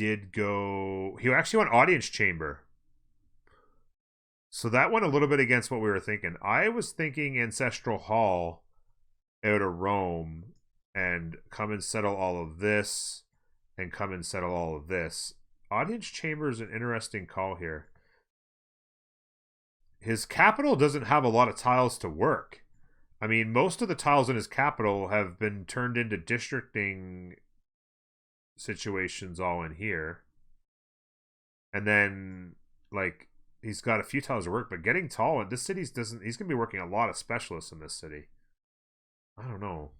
Speaker 1: actually went audience chamber. So that went a little bit against what we were thinking. I was thinking Ancestral Hall out of Rome and come and settle all of this and come and settle all of this. Audience chamber is an interesting call here. His capital doesn't have a lot of tiles to work. I mean, most of the tiles in his capital have been turned into districting situations all in here. And then, like, he's got a few tiles to work, but getting tall in this city he's going to be working a lot of specialists in this city. I don't know.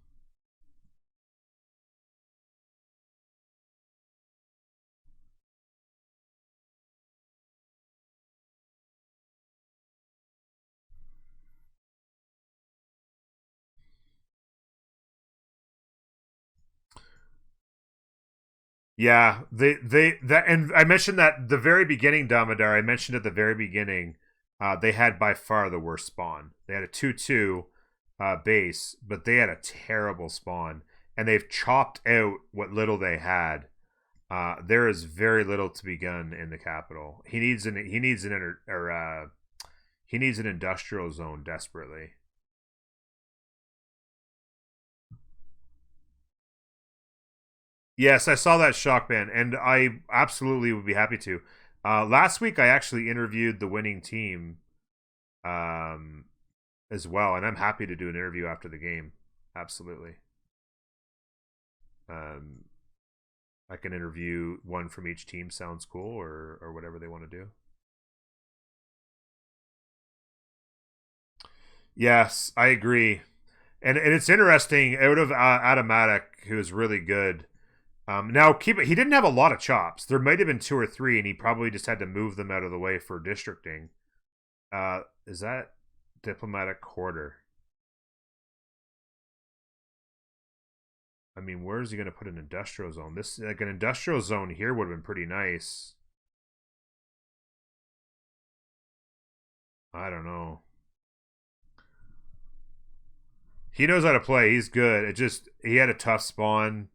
Speaker 1: Yeah, and I mentioned that the very beginning, Damodar. I mentioned at the very beginning, they had by far the worst spawn. They had a 2/2 base, but they had a terrible spawn, and they've chopped out what little they had. There is very little to be done in the capital. He needs an industrial zone desperately. Yes, I saw that shock ban, and I absolutely would be happy to. Last week, I actually interviewed the winning team as well, and I'm happy to do an interview after the game. Absolutely. I can interview one from each team. Sounds cool, or whatever they want to do. Yes, I agree. And it's interesting, out of Automatic, who is really good. Now, he didn't have a lot of chops. There might have been 2 or 3, and he probably just had to move them out of the way for districting. Is that Diplomatic Quarter? I mean, where is he going to put an industrial zone? This, like, an industrial zone here would have been pretty nice. I don't know. He knows how to play. He's good. He had a tough spawn.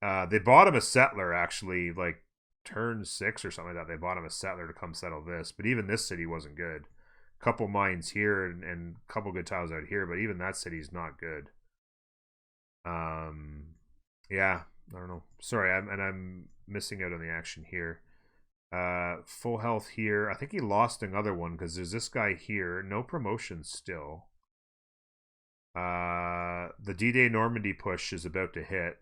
Speaker 1: They bought him a settler, actually, like turn 6 or something like that, they bought him a settler to come settle this. But even this city wasn't good. Couple mines here and a couple good tiles out here, but even that city's not good. Yeah, I don't know. Sorry, I'm missing out on the action here. Full health here. I think he lost another one because there's this guy here. No promotion still. The D-Day Normandy push is about to hit.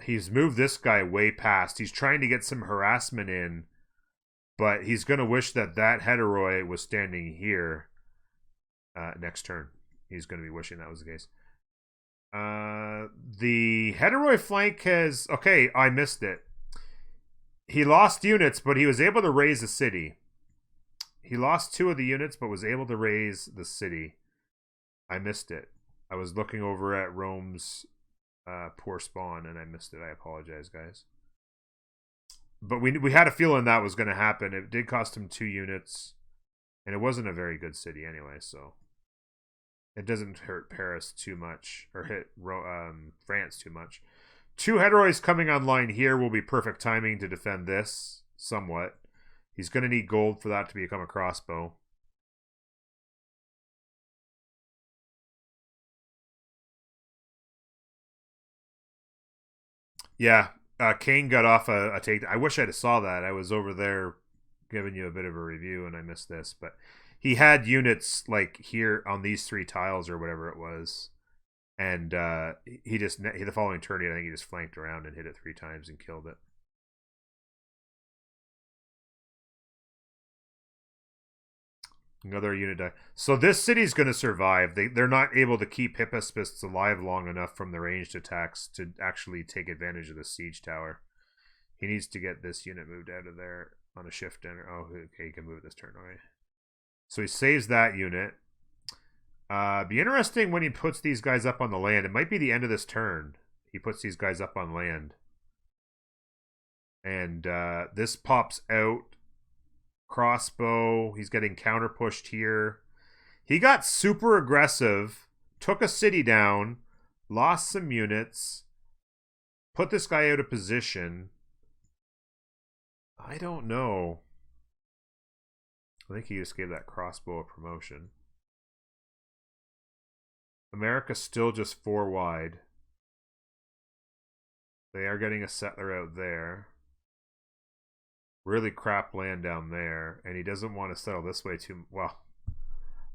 Speaker 1: He's moved this guy way past. He's trying to get some harassment in, but he's going to wish that Heteroi was standing here next turn. He's going to be wishing that was the case. The Heteroi flank has... Okay, I missed it. He lost units, but he was able to raise the city. He lost 2 of the units, but was able to raise the city. I missed it. I was looking over at Rome's poor spawn, and I missed it. I apologize, guys. But we had a feeling that was going to happen. It did cost him 2 units, and it wasn't a very good city anyway, so it doesn't hurt Paris too much, or hit France too much. 2 Heterois coming online here will be perfect timing to defend this somewhat. He's going to need gold for that to become a crossbow. Yeah, Kane got off a take. I wish I'd have saw that. I was over there giving you a bit of a review, and I missed this. But he had units like here on these 3 tiles or whatever it was, and the following turn, I think he just flanked around and hit it 3 times and killed it. Another unit died. So this city's going to survive. They're not able to keep Hippospists alive long enough from the ranged attacks to actually take advantage of the siege tower. He needs to get this unit moved out of there on a shift. Oh, okay, he can move this turn away. So he saves that unit. Be interesting when he puts these guys up on the land. It might be the end of this turn. He puts these guys up on land. And this pops out. Crossbow. He's getting counter pushed here. He got super aggressive, took a city down, lost some units, put this guy out of position. I don't know. I think he just gave that crossbow a promotion. America's still just 4 wide. They are getting a settler out there. Really crap land down there, and he doesn't want to settle this way too well.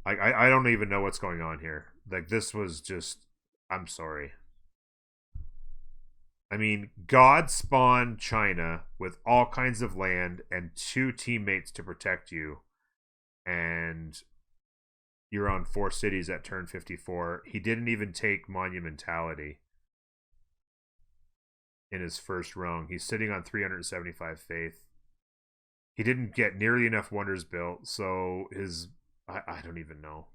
Speaker 1: I don't even know what's going on here. Like, this was just... I'm sorry. I mean, God spawned China with all kinds of land and 2 teammates to protect you, and you're on 4 cities at turn 54. He didn't even take monumentality in his first rung. He's sitting on 375 faith. He didn't get nearly enough wonders built, so his... I don't even know.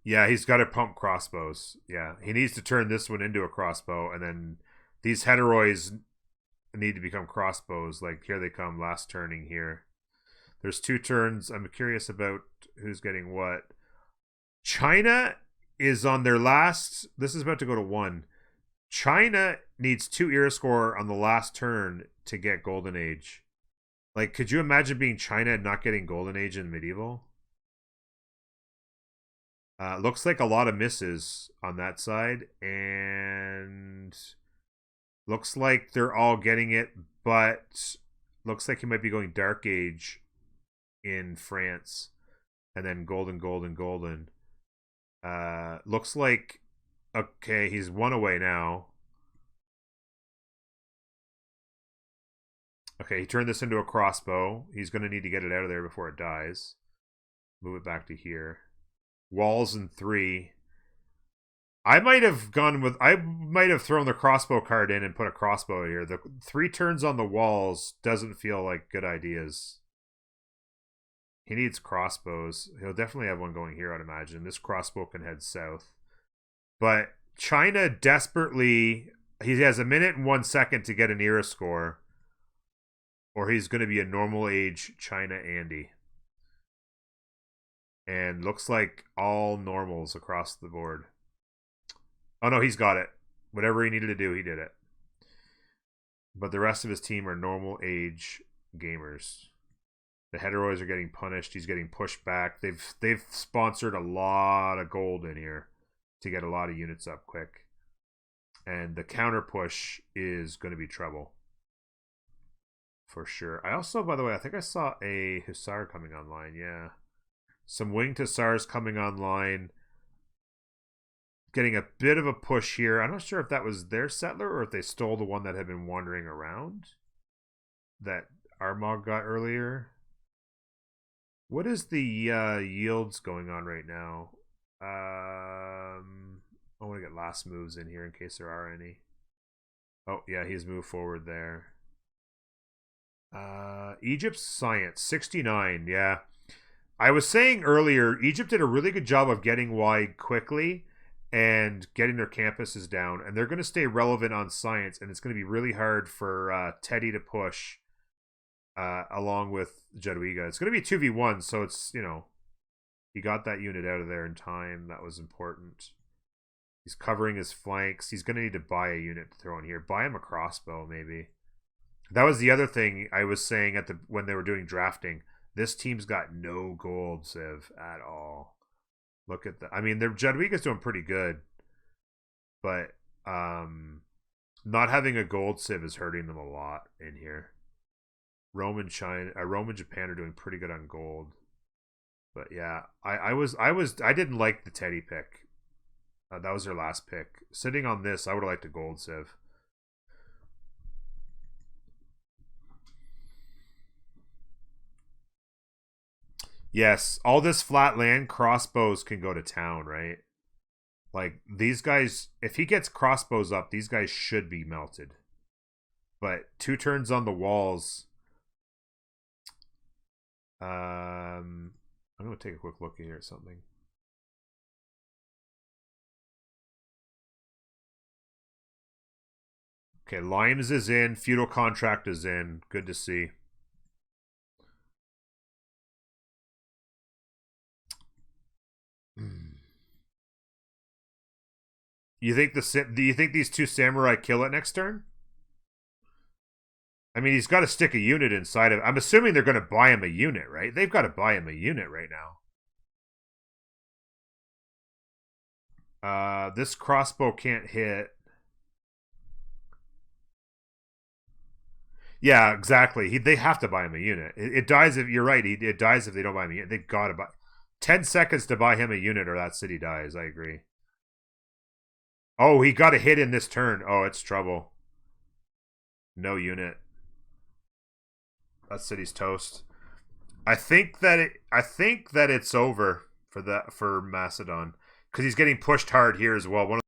Speaker 1: Yeah, he's got to pump crossbows. Yeah, he needs to turn this one into a crossbow, and then these Heterois need to become crossbows. Like, here they come, last turning here. There's 2 turns. I'm curious about who's getting what. China is on their last... This is about to go to 1. China needs 2 era score on the last turn to get Golden Age. Like, could you imagine being China and not getting Golden Age in Medieval? Looks like a lot of misses on that side, and looks like they're all getting it, but looks like he might be going Dark Age in France, and then Golden. Looks like... Okay, he's 1 away now. Okay, he turned this into a crossbow. He's going to need to get it out of there before it dies. Move it back to here. Walls in 3. I might have thrown the crossbow card in and put a crossbow here. The 3 turns on the walls doesn't feel like good ideas. He needs crossbows. He'll definitely have one going here, I'd imagine. This crossbow can head south. But China desperately... He has 1 minute and 1 second to get an era score, or he's going to be a normal age China Andy. And looks like all normals across the board. Oh no, he's got it. Whatever he needed to do, he did it. But the rest of his team are normal age gamers. The heteroids are getting punished. He's getting pushed back. They've sponsored a lot of gold in here to get a lot of units up quick. And the counter push is going to be trouble. For sure. I also, by the way, I think I saw a Hussar coming online. Yeah. Some winged Hussars coming online. Getting a bit of a push here. I'm not sure if that was their settler or if they stole the one that had been wandering around. That Armagh got earlier. What is the yields going on right now? I want to get last moves in here in case there are any. Oh, yeah, he's moved forward there. Egypt's science, 69, yeah. I was saying earlier, Egypt did a really good job of getting wide quickly and getting their campuses down, and they're going to stay relevant on science, and it's going to be really hard for Teddy to push along with Jadwiga. It's going to be 2v1, so it's, you know, he got that unit out of there in time. That was important. He's covering his flanks. He's going to need to buy a unit to throw in here. Buy him a crossbow, maybe. That was the other thing I was saying when they were doing drafting. This team's got no gold, Civ, at all. Look at that. I mean, Jadwiga's doing pretty good, but not having a gold Civ is hurting them a lot in here. Rome and Japan are doing pretty good on gold, but yeah, I didn't like the Teddy pick. That was their last pick. Sitting on this, I would have liked a gold Civ. Yes, all this flat land, crossbows can go to town, right? Like, these guys, if he gets crossbows up, these guys should be melted. But 2 turns on the walls. I'm going to take a quick look here at something. Okay, Limes is in. Feudal Contract is in. Good to see. Do you think these 2 samurai kill it next turn? I mean, he's got to stick a unit inside of. I'm assuming they're going to buy him a unit, right? They've got to buy him a unit right now. This crossbow can't hit. Yeah, exactly. They have to buy him a unit. It dies if you're right. It dies if they don't buy him a unit. They've got to buy 10 seconds to buy him a unit, or that city dies. I agree. Oh, he got a hit in this turn. Oh, it's trouble. No unit. That city's toast. I think that it's over for Macedon, because he's getting pushed hard here as well. One